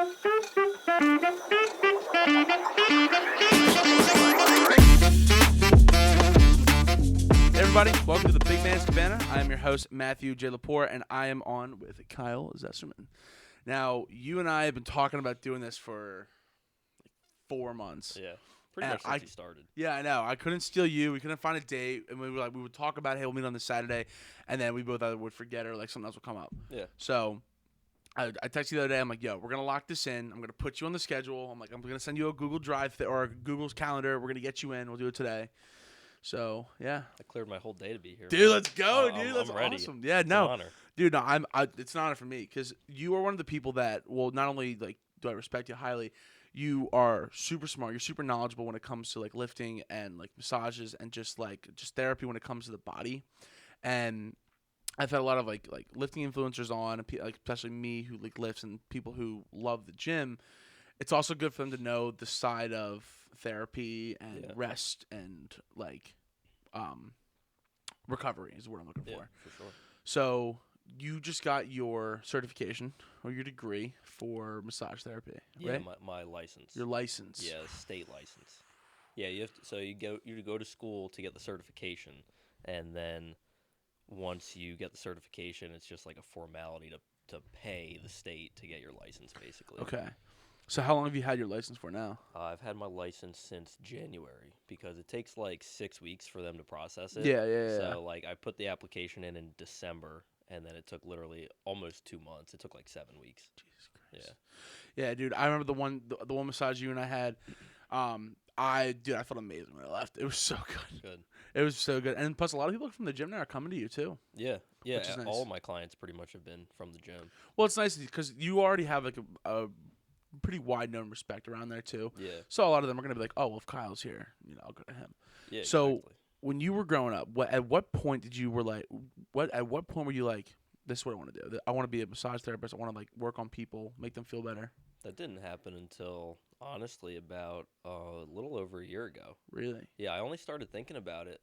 Everybody, welcome to the Big Man's Cabana. I am your host, Matthew J. Laporte, and I am on with Kyle Zeserman. Now, you and I have been talking about doing this for like 4 months. Yeah, pretty much since you started. Yeah, I know. I couldn't steal you. We couldn't find a date, and we would talk about, hey, we'll meet on this Saturday, and then we both either would forget or like something else would come up. Yeah. So I texted you the other day. I'm like, yo, we're gonna lock this in. I'm gonna put you on the schedule. I'm gonna send you a Google Drive or Google's calendar. We're gonna get you in. We'll do it today. So yeah, I cleared my whole day to be here. Dude, let's go, dude. That's I'm ready. awesome. Yeah, It's no, an honor. dude, no, it's an honor for me because you are one of the people that, well, not only like do I respect you highly, you are super smart. You're super knowledgeable when it comes to like lifting and like massages and just therapy when it comes to the body. And I've had a lot of like lifting influencers on, like especially me who like lifts and people who love the gym. It's also good for them to know the side of therapy and rest and like recovery is what I'm looking for. For sure. So you just got your certification or your degree for massage therapy, right? Yeah, my license. Your license. Yeah, state license. Yeah, you have to, so you go to school to get the certification, and then once you get the certification, it's just like a formality to pay the state to get your license, basically. Okay. So how long have you had your license for now? I've had my license since January because it takes like 6 weeks for them to process it. Yeah. So like I put the application in December, and then it took literally almost 2 months. It took like 7 weeks. Jesus Christ. Yeah. Yeah, dude. I remember the one massage you and I had. I felt amazing when I left. It was so good. Good. It was so good. And plus, a lot of people from the gym now are coming to you too. Yeah. Which is nice. All of my clients pretty much have been from the gym. Well, it's nice because you already have like a pretty wide known respect around there too. Yeah. So a lot of them are gonna be like, oh, well, if Kyle's here, I'll go to him. Yeah. So exactly. when you were growing up, at what point were you like, this is what I want to do? I want to be a massage therapist. I want to like work on people, make them feel better. That didn't happen until honestly about a little over a year ago. Really? Yeah, I only started thinking about it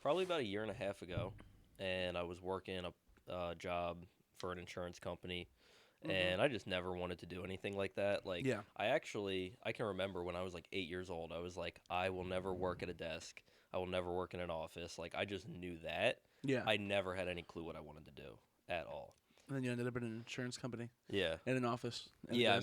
probably about a year and a half ago, and I was working a job for an insurance company. And I just never wanted to do anything like that. Like, yeah. I can remember when I was like 8 years old, I was like, I will never work at a desk. I will never work in an office. Like, I just knew that. Yeah. I never had any clue what I wanted to do at all. And then you ended up in an insurance company. Yeah. In an office. Yeah,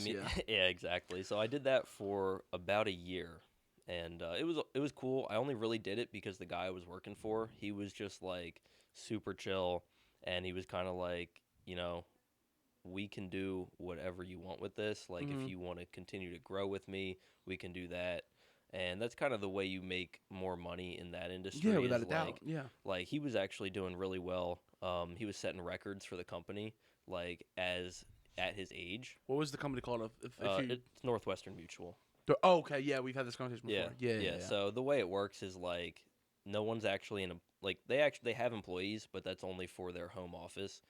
yeah, exactly. So I did that for about a year. And it was cool. I only really did it because the guy I was working for, he was just like super chill. And he was kind of like, we can do whatever you want with this. Like, if you want to continue to grow with me, we can do that. And that's kind of the way you make more money in that industry. Yeah, without a doubt. Yeah. Like, he was actually doing really well. He was setting records for the company, like, at his age. What was the company called? It's Northwestern Mutual. Oh, okay. Yeah, we've had this conversation before. Yeah. So the way it works is, like, no one's actually they have employees, but that's only for their home office.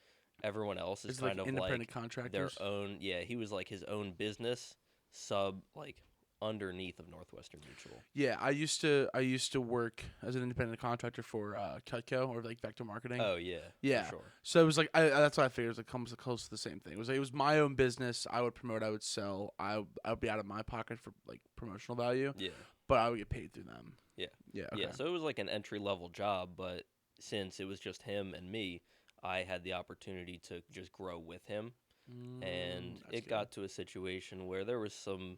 Everyone else is kind of independent like contractors. Their own. Yeah, he was like his own business underneath of Northwestern Mutual. Yeah, I used to work as an independent contractor for Cutco or like Vector Marketing. Oh yeah. For sure. So it was like that's what I figured. It was like comes close to the same thing. It was my own business. I would promote. I would sell. I would be out of my pocket for like promotional value. Yeah. But I would get paid through them. Yeah. Yeah. Okay. Yeah. So it was like an entry level job, but since it was just him and me, I had the opportunity to just grow with him, and it got to a situation where there was some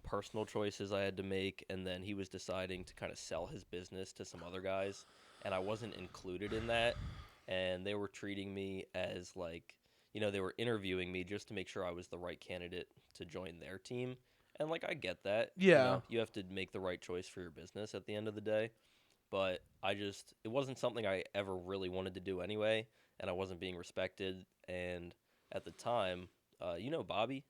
personal choices I had to make, and then he was deciding to kind of sell his business to some other guys, and I wasn't included in that, and they were treating me as like, they were interviewing me just to make sure I was the right candidate to join their team, and like I get that. Yeah. You have to make the right choice for your business at the end of the day. But it wasn't something I ever really wanted to do anyway, and I wasn't being respected. And at the time, Bobby?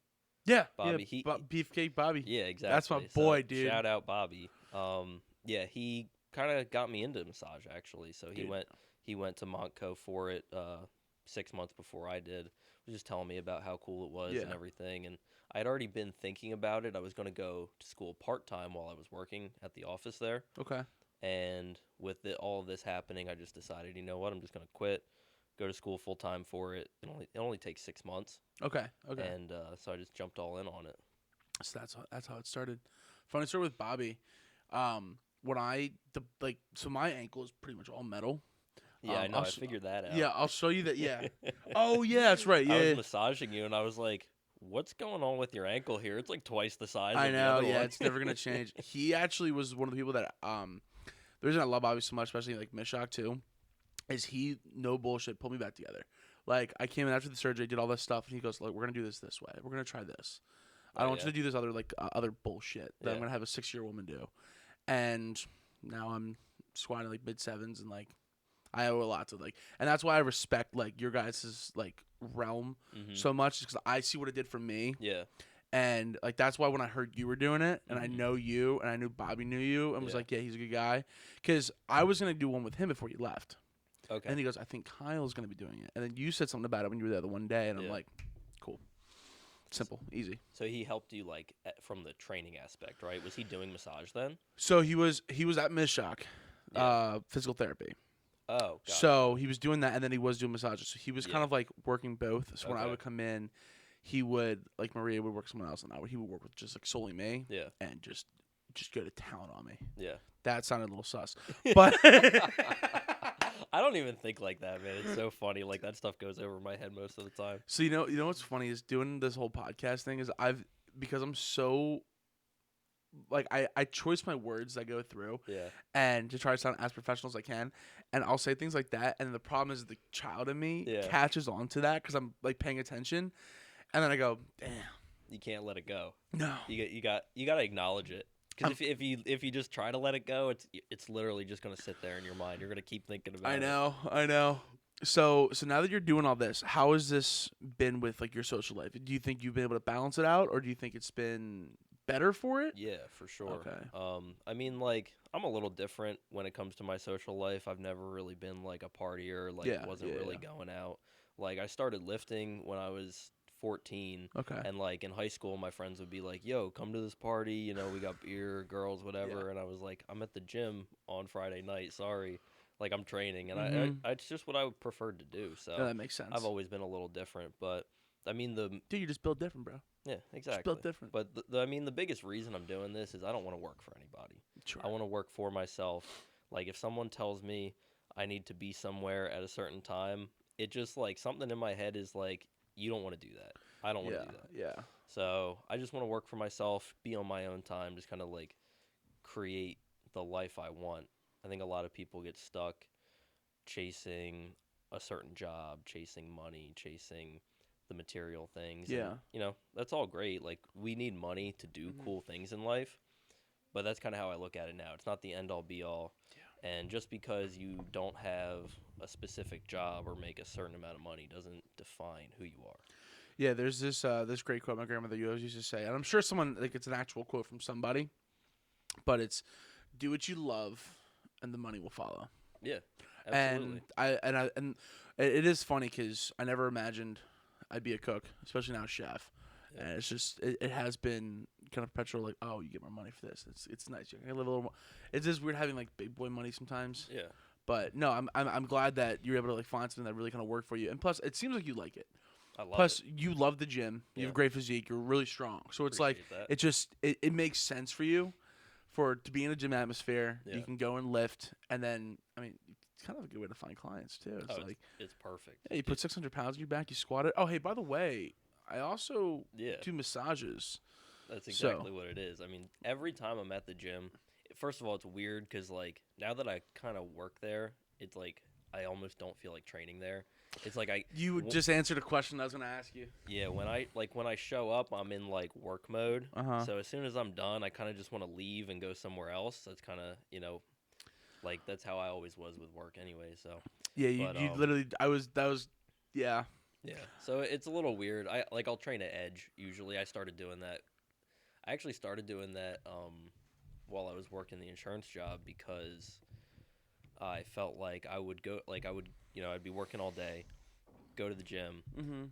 Yeah. Bobby. Yeah, Beefcake Bobby. Yeah, exactly. That's my boy, so, dude. Shout out Bobby. Yeah, he kind of got me into massage, actually. So he went to Montco for it 6 months before I did. He was just telling me about how cool it was and everything. And I had already been thinking about it. I was going to go to school part-time while I was working at the office there. Okay. And with all of this happening, I just decided, you know what, I'm just going to quit, go to school full time for it. It only takes 6 months, Okay. Okay. and so I just jumped all in on it. So that's how it started. Funny story with Bobby. When I so my ankle is pretty much all metal. Yeah, I know. I'll I sh- figured that yeah, out. I'll show you that. Yeah. Oh yeah, that's right. I was Yeah. massaging you, and I was like, "What's going on with your ankle here? It's like twice the size I of the know. other Yeah, one." it's never gonna change. He actually was one of the people that the reason I love Bobby so much, especially like Mishak too, is he no bullshit pulled me back together. Like I came in after the surgery, did all this stuff, and he goes, "Look, we're gonna do this way. We're gonna try this. I Oh don't want yeah, you to do this other bullshit that I'm yeah, gonna have a 6-year woman do." And now I'm squatting like mid 7s and like I owe a lot to like, and that's why I respect like your guys' like realm hmm so much because I see what it did for me, yeah, and like that's why when I heard you were doing it, and I hmm know you, and I knew Bobby knew you, and was yeah. like, yeah, he's a good guy, because I was gonna do one with him before you left, and Okay, then he goes, I think Kyle's gonna be doing it, and then you said something about it when you were there the one day, and I'm yeah. like, cool, simple, easy. So he helped you like from the training aspect, right? Was he doing massage then? So he was at Mishak, Yeah. physical therapy. Oh, got it. So he was doing that, and then he was doing massages. So he was kind Yeah. of like working both. So when I Okay. would come in, he would like Maria would work someone else, and he would work with just like solely me, Yeah. and just go to town on me. Yeah. That sounded a little sus, but I don't even think like that, man. It's so funny. Like that stuff goes over my head most of the time. so you know what's funny is doing this whole podcast thing is because I'm so like I choice my words that I go through Yeah. and to try to sound as professional as I can, and I'll say things like that, and the problem is the child in me Yeah. catches on to that because I'm like paying attention, and then I go, damn, You can't let it go. no. You got to acknowledge it. Because if you just try to let it go, it's literally just gonna sit there in your mind. You're gonna keep thinking about it. I know. So now that you're doing all this, how has this been with like your social life? Do you think you've been able to balance it out, or do you think it's been better for it? Yeah, for sure. Okay. I mean, like, I'm a little different when it comes to my social life. I've never really been like a partier, like, Yeah, wasn't yeah, really going out. Like, I started lifting when I was 14, Okay. and like in high school, my friends would be like, "Yo, come to this party. You know, we got beer, girls, whatever." And I was like, "I'm at the gym on Friday night. Sorry." Like I'm training, and Mhm. it's just what I preferred to do. So No, that makes sense. I've always been a little different, but I mean Dude, you just built different, bro. yeah, Just exactly. built different. But I mean, the biggest reason I'm doing this is I don't want to work for anybody. Sure. I want to work for myself. Like if someone tells me I need to be somewhere at a certain time, it just like something in my head is like, you don't want to do that. I don't want to Yeah. do that. Yeah. So I just want to work for myself, be on my own time, just kind of like create the life I want. I think a lot of people get stuck chasing a certain job, chasing money, chasing the material things. Yeah. And, you know, that's all great. Like, we need money to do Mhm. cool things in life. But that's kind of how I look at it now. It's not the end all be all. Yeah. And just because you don't have a specific job or make a certain amount of money doesn't define who you are. Yeah, there's this great quote my grandmother always used to say, and I'm sure someone like it's an actual quote from somebody, but it's do what you love, and the money will follow. Yeah, absolutely. And it is funny because I never imagined I'd be a cook, especially now a chef, Yeah. and it's just it has been kind of perpetual like, oh, you get more money for this. It's nice. You can live a little more. It's just weird having like big boy money sometimes. Yeah. But no, I'm glad that you're able to like find something that really kind of worked for you, and plus it seems like you like it. I love Plus, it. you love the gym. You Yeah. have great physique. You're really strong. So it's like Appreciate that. it just it makes sense for you to be in a gym atmosphere. Yeah. You can go and lift, and then I mean, it's kind of a good way to find clients too. It's Oh, like it's perfect. hey, you put 600 pounds on your back, you squat it. Oh, hey, by the way, I also Yeah. do massages. That's So- exactly what it is. I mean, every time I'm at the gym, first of all, it's weird because like now that I kind of work there, it's like I almost don't feel like training there. It's like You just answered a question I was gonna ask you. yeah, when I show up, I'm in like work mode. Uh-huh. So as soon as I'm done, I kind of just want to leave and go somewhere else. That's kind of like that's how I always was with work anyway. So Yeah, you But, literally. Yeah. yeah, so it's a little weird. I'll train at Edge usually. I started doing that. I actually started doing that while I was working the insurance job because I felt like I would go I'd be working all day, go to the gym, Mm-hmm.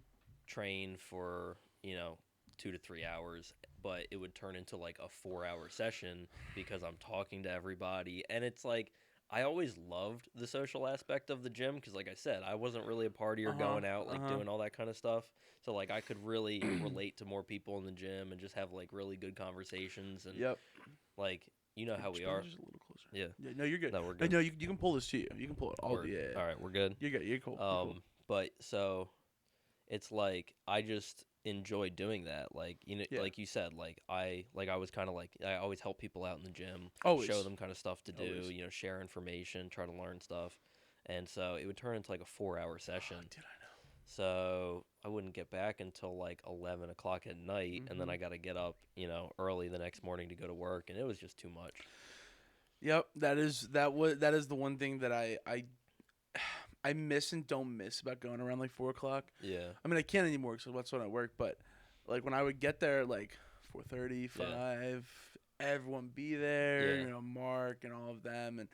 train for 2 to 3 hours, but it would turn into like a 4-hour session because I'm talking to everybody, and it's like I always loved the social aspect of the gym because, like I said, I wasn't really a partier going out, like doing all that kind of stuff. So, like, I could really relate to more people in the gym and just have, like, really good conversations. And, Yep. like, you know how we are. Just a little closer. Yeah. Yeah. No, you're good. No, we're good. No, you can pull this to you. You can pull it. All. Yeah. All right, we're good. You're good. You're cool. You're cool. But so it's like I just enjoy doing that. Like, you know, like you said, I was kind of like I always help people out in the gym, Always. show them kind of stuff to do, Always. you know, share information, try to learn stuff. And so it would turn into like a 4-hour session. Oh, dude, I know. So I wouldn't get back until like 11 o'clock at night, and then I got to get up, you know, early the next morning to go to work, and it was just too much. Yep, that is the one thing that I miss and don't miss about going around like 4 o'clock. Yeah. I mean, I can't anymore because that's when I work. But like when I would get there, like 4:30, 5, everyone be there. Yeah. You know, Mark and all of them, and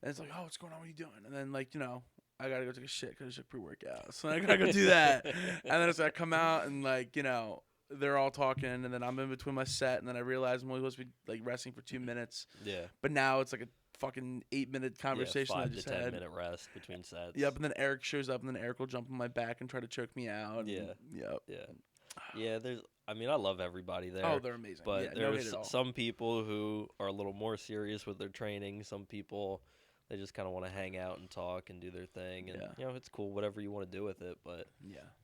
it's like, oh, what's going on? What are you doing? And then like, you know, I gotta go take a shit because it's a pre-workout, so I gotta go do that. And then it's like I come out and like, you know, they're all talking, and then I'm in between my set, and then I realize I'm only supposed to be like resting for 2 minutes. Yeah. But now it's like a fucking 8-minute conversation. 5 I to just 10 had. minute rest between sets. Yep, and then Eric shows up, and then Eric will jump on my back and try to choke me out. Yeah. Yep. Yeah. Yeah, I mean, I love everybody there. Oh, they're amazing. But yeah, there's some people who are a little more serious with their training. Some people, they just kind of want to hang out and talk and do their thing. And, you know, it's cool, whatever you want to do with it. But,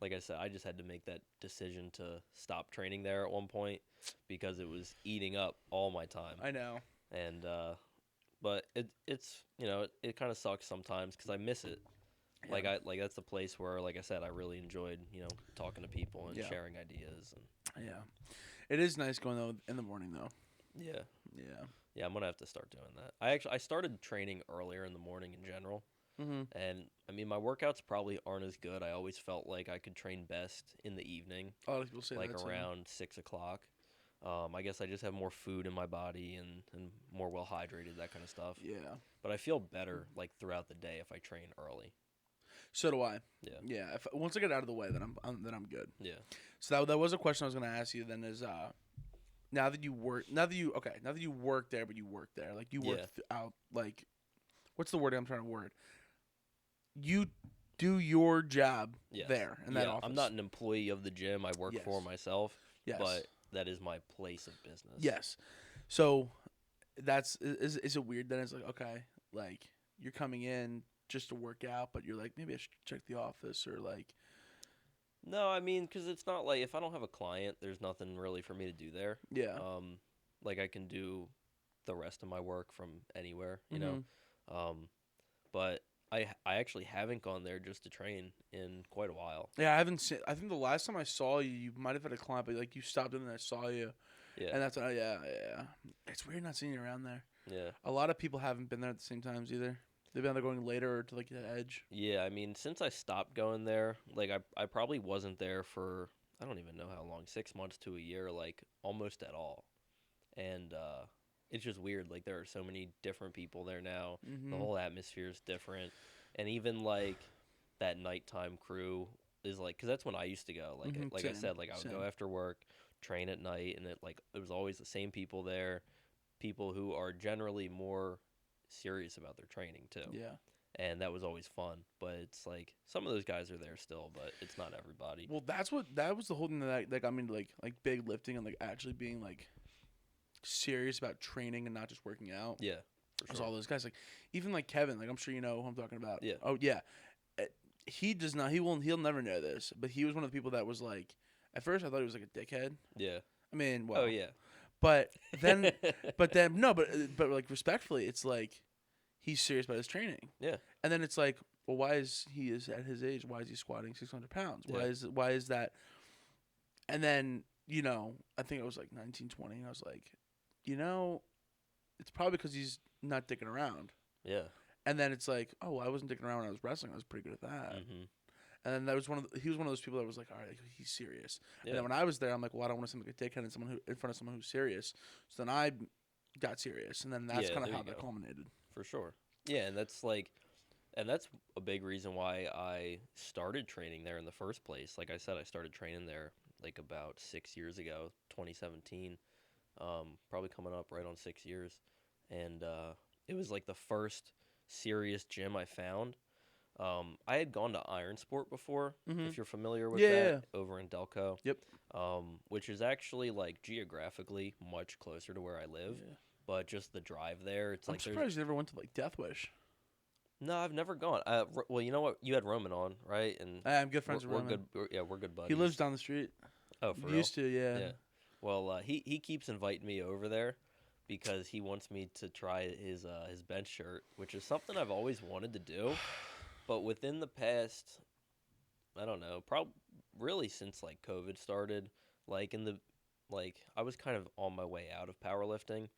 like I said, I just had to make that decision to stop training there at one point because it was eating up all my time. I know. And, but it's, you know, it kind of sucks sometimes because I miss it. Yeah. Like that's the place where, like I said, I really enjoyed, you know, talking to people and sharing ideas. And yeah, it is nice going though in the morning though. Yeah. Yeah. Yeah, I'm gonna have to start doing that. I started training earlier in the morning in general, and I mean my workouts probably aren't as good. I always felt like I could train best in the evening. A lot of people say like that around 6 o'clock. I guess I just have more food in my body and more well hydrated, that kind of stuff. Yeah. But I feel better like throughout the day if I train early. So do I. Yeah. Yeah. Once I get out of the way, then I'm good. Yeah. So that was a question I was gonna ask you. Then is now that you work there, but you work there, like you work out, like what's the word I'm trying to word? You do your job there in that office. I'm not an employee of the gym. I work for myself. Yes. But that is my place of business. Yes. So is it weird then? It's like, okay, like you're coming in just to work out, but you're like, maybe I should check the office or like. No, I mean, because it's not like if I don't have a client, there's nothing really for me to do there. Yeah. Like I can do the rest of my work from anywhere, you know. But I actually haven't gone there just to train in quite a while. Yeah, I haven't seen. I think the last time I saw you, you might have had a client, but like you stopped in and I saw you. Yeah. And that's yeah. It's weird not seeing you around there. Yeah. A lot of people haven't been there at the same times either. They've been either going later or to like the edge. Yeah, I mean, since I stopped going there, like I probably wasn't there for I don't even know how long, 6 months to a year, like almost at all. And it's just weird. Like there are so many different people there now. The whole atmosphere is different, and even like that nighttime crew is like, because that's when I used to go. Like I said, like I would go after work, train at night, and it was always the same people there, people who are generally more serious about their training too. Yeah. And that was always fun, but it's like some of those guys are there still, but it's not everybody. Well, that was the whole thing that got me into like big lifting and like actually being like serious about training and not just working out. Yeah, for Because sure. all those guys, like even like Kevin, like I'm sure you know who I'm talking about. Yeah. Oh yeah. He does not. He'll never know this, but he was one of the people that was like. At first, I thought he was like a dickhead. Yeah. I mean, well. Oh yeah. But then like respectfully, it's like he's serious about his training. Yeah. And then it's like, well, why is he at his age? Why is he squatting 600 pounds? Yeah. Why is that? And then I think I was like 19, 20, and I was like, it's probably because he's not dicking around. Yeah. And then it's like, oh, well, I wasn't dicking around when I was wrestling. I was pretty good at that. Mm-hmm. And then he was one of those people that was like, all right, he's serious. Yeah. And then when I was there, I'm like, well, I don't want to seem like a dickhead in front of someone who's serious. So then I got serious, and then that's kind of how that culminated. For sure. Yeah, and that's a big reason why I started training there in the first place. Like I said, I started training there like about 6 years ago, 2017, probably coming up right on 6 years. And it was like the first serious gym I found. I had gone to Iron Sport before, Mm-hmm. if you're familiar with Yeah, yeah, that, yeah. over in Delco. Yep. Which is actually like geographically much closer to where I live, Yeah. but just the drive there, it's I'm like there's surprised you never went to like Death Wish. no, I've never gone. Well, you know what? You had Roman on, right? And I'm good friends with we're Roman. good. We're good He lives buddies. down the street. Oh, for real? Used to, yeah. Yeah. Well, he keeps inviting me over there because he wants me to try his bench shirt, which is something I've always wanted to do. But within the past, I don't know, really since like COVID started, like I was kind of on my way out of powerlifting.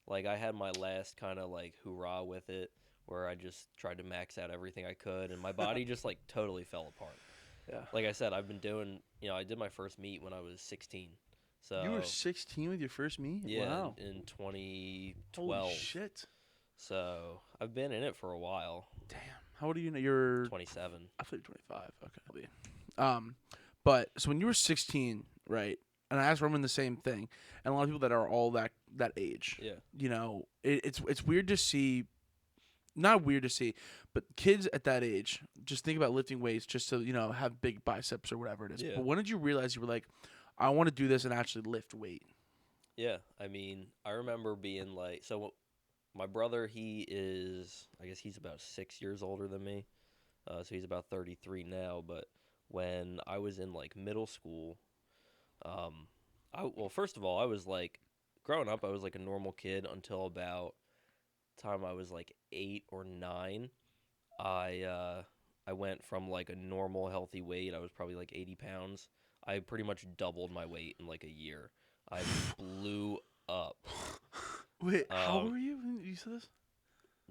Like I had my last kind of like hoorah with it, where I just tried to max out everything I could, and my body just like totally fell apart. Yeah. Like I said, I've been doing, I did my first meet when I was 16. So You were 16 with your first meet? yeah, Wow. in 2012. Holy shit. So I've been in it for a while. Damn. How old are you now? You're 27. I thought you were 25. Okay. But so when you were 16, right? And I asked Roman the same thing, and a lot of people that are all that age, Yeah. you know, it's weird to see. Not weird to see, but kids at that age just think about lifting weights just to have big biceps or whatever it is. Yeah. But when did you realize you were like, I want to do this and actually lift weight? Yeah. I mean, I remember being like, my brother, I guess he's about 6 years older than me. So he's about 33 now. But when I was in like middle school, well, first of all, I was like, growing up, I was like a normal kid until about time I was like 8 or 9. I went from like a normal healthy weight. I was probably like 80 pounds. I pretty much doubled my weight in like a year. I blew up. Wait, how old were you when you said this?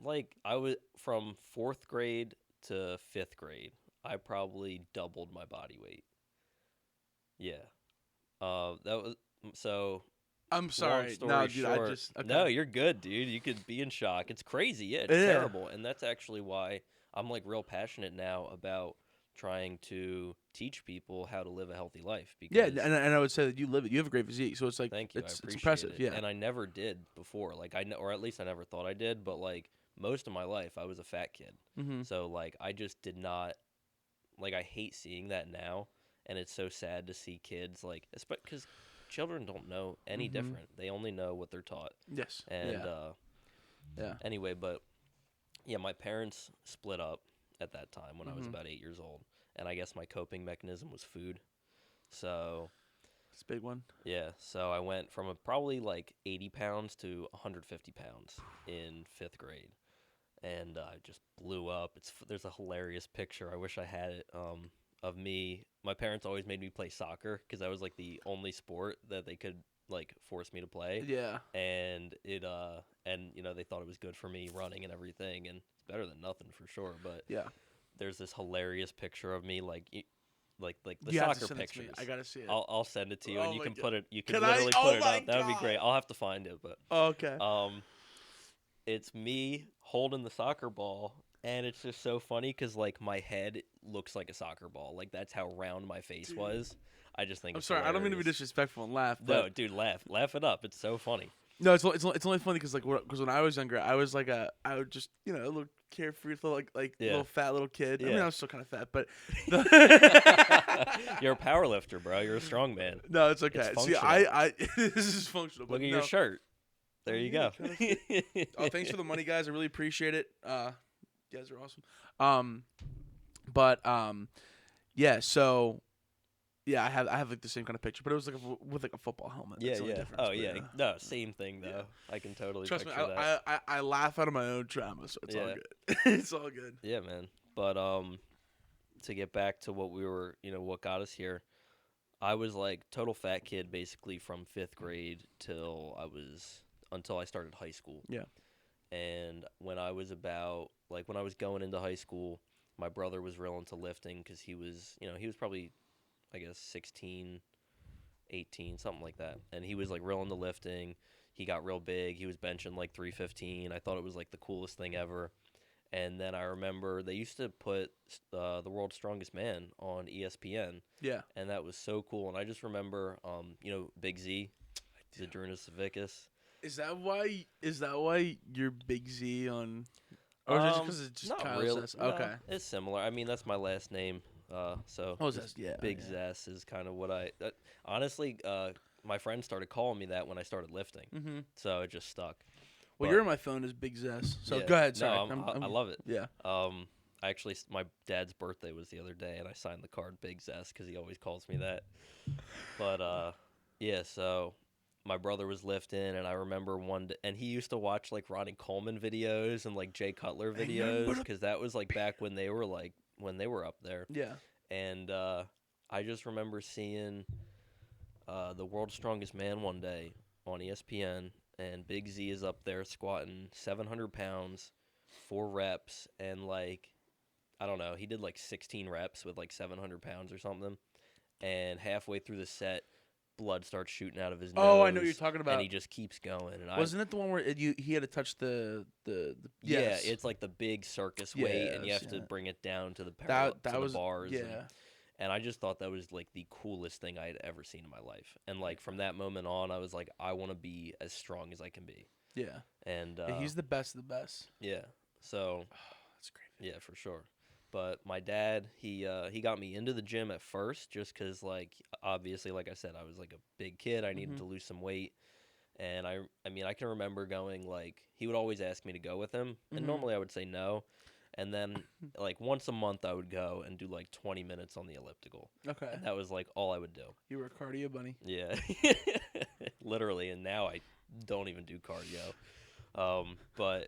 Like I was from 4th grade to 5th grade. I probably doubled my body weight. Yeah. That was so. I'm sorry. Long story No, dude, short, okay. no, you're good, dude. You could be in shock. It's crazy. Yeah, it's Yeah. terrible. And that's actually why I'm like real passionate now about trying to teach people how to live a healthy life. Yeah, Because and I would say that you live it. You have a great physique, so it's like thank you, it's I appreciate impressive. it. Yeah. And I never did before. Like or at least I never thought I did. But like most of my life, I was a fat kid. Mm-hmm. So like I just did not. Like I hate seeing that now, and it's so sad to see kids like, because children don't know any Mhm. different. They only know what they're taught. Yes. And Yeah. anyway, but yeah, my parents split up at that time when I was Mhm. about 8 years old, and I guess my coping mechanism was food. So It's a big one. yeah, so I went from probably like 80 pounds to 150 pounds in 5th grade, and I just blew up. There's a hilarious picture. I wish I had it. Of me. My parents always made me play soccer because that was like the only sport that they could like force me to play. Yeah. And they thought it was good for me running and everything, and it's better than nothing for sure. But Yeah. there's this hilarious picture of me like the You have to soccer send it to me. pictures. I gotta see it. I'll send it to you, Oh and you my can God. put it. You can Can I? literally Oh put it my up. That would be God. great. I'll have to find it, but Oh, okay. it's me holding the soccer ball. And it's just so funny because, like, my head looks like a soccer ball. Like, that's how round my face Dude. was. I just think I'm it's sorry. I don't mean to be hilarious. disrespectful and laugh. No, But dude, laugh it up. It's so funny. no, it's only funny because when I was younger, I was like I would just a little carefree little Yeah. little fat little kid. I mean, Yeah. I was still kind of fat, but You're a power lifter, bro. You're a strong man. no, it's okay. It's See, I this is functional. Look but at no. your shirt. There you Yeah, go. Oh, thanks for the money, guys. I really appreciate it. You guys are awesome. Yeah. So, yeah, I have like the same kind of picture, but it was like with like a football helmet. Yeah, That's the only yeah. difference, Oh, but, yeah. No, same thing though. Yeah. I can totally Trust me, picture that. I laugh out of my own trauma, so it's all Yeah. good. It's all good. Yeah, man. But to get back to what we were, what got us here, I was like total fat kid basically from 5th grade until I started high school. Yeah. And when I was going into high school, my brother was real into lifting because he was probably, I guess, 16, 18, something like that. And he was like real into lifting. He got real big. He was benching like 315. I thought it was like the coolest thing ever. And then I remember they used to put the World's Strongest Man on ESPN. Yeah. And that was so cool. And I just remember, Big Z, Zadrunas Savickas. Is that why you're Big Z on? Or is it just because it's just Not Kyle really. Zess? No, Okay. it's similar. I mean, that's my last name. So Oh, just Zess. Yeah. Big Yeah. Zess is kind of what I. Honestly, my friends started calling me that when I started lifting, Mm-hmm. so it just stuck. Well, But you're on my phone as Big Zess. So yeah, go ahead. no, Sorry. I love it. Yeah. Actually, my dad's birthday was the other day, and I signed the card Big Zess because he always calls me that. But yeah, so my brother was lifting, and I remember one day, and he used to watch like Ronnie Coleman videos and like Jay Cutler videos because that was like back when they were up there. Yeah. And I just remember seeing the World's Strongest Man one day on ESPN, and Big Z is up there squatting 700 pounds, 4 reps, and like I don't know, he did like 16 reps with like 700 pounds or something, and halfway through the set, blood starts shooting out of his nose. Oh, I know what you're talking And about. he just keeps going. And Wasn't it the one where he had to touch the yeah, yes. it's like the big circus weight, and you have Yes, to yeah. bring it down to the that was the bars. yeah. And I just thought that was like the coolest thing I had ever seen in my life. And like from that moment on, I was like, I want to be as strong as I can be. Yeah. And Yeah, he's the best of the best. yeah, so That's great. yeah, for sure. But my dad, he got me into the gym at first, just because like obviously, like I said, I was like a big kid. I needed to lose some weight, and I mean, I can remember going like he would always ask me to go with him, and normally I would say no. And then, like, once a month, I would go and do, like, 20 minutes on the elliptical. Okay. And that was, like, all I would do. You were a cardio bunny. Yeah. Literally. And now I don't even do cardio. But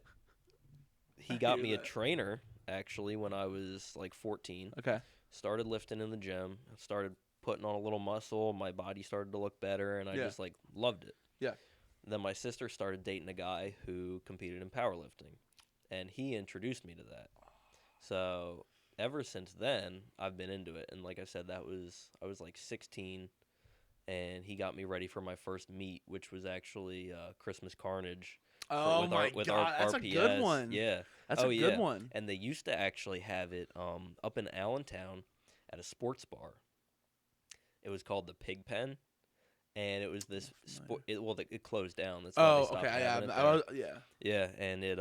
he got me a trainer, actually, when I was, like, 14. Okay. Started lifting in the gym. Started putting on a little muscle. My body started to look better, and I just, like, loved it. Yeah. Then my sister started dating a guy who competed in powerlifting. And he introduced me to that. So ever since then, I've been into it. And like I said, I was like 16, and he got me ready for my first meet, which was actually Christmas Carnage. Oh my God, that's RPS. a good one. Yeah, That's a good one. And they used to actually have it up in Allentown at a sports bar. It was called the Pig Pen. And it was this sport. It closed down. That's why they stopped having it there. Yeah. Yeah, and it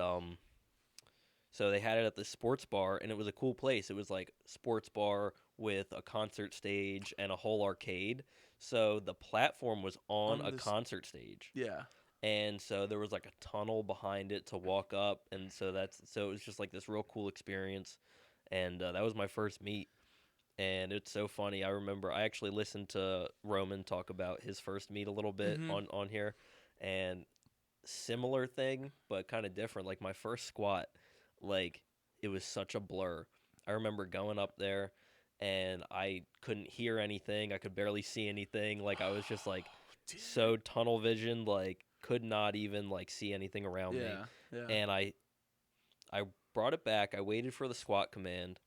so they had it at the sports bar, and it was a cool place. It was like sports bar with a concert stage and a whole arcade. So the platform was on a concert stage. Yeah. And so there was like a tunnel behind it to walk up, and so it was just like this real cool experience. And that was my first meet. And it's so funny. I remember I actually listened to Roman talk about his first meet a little bit on here, and similar thing, but kind of different. Like my first squat, like it was such a blur. I remember going up there, and I couldn't hear anything. I could barely see anything. Like I was just like so tunnel vision, like could not even like see anything around me. Yeah. And I brought it back. I waited for the squat command,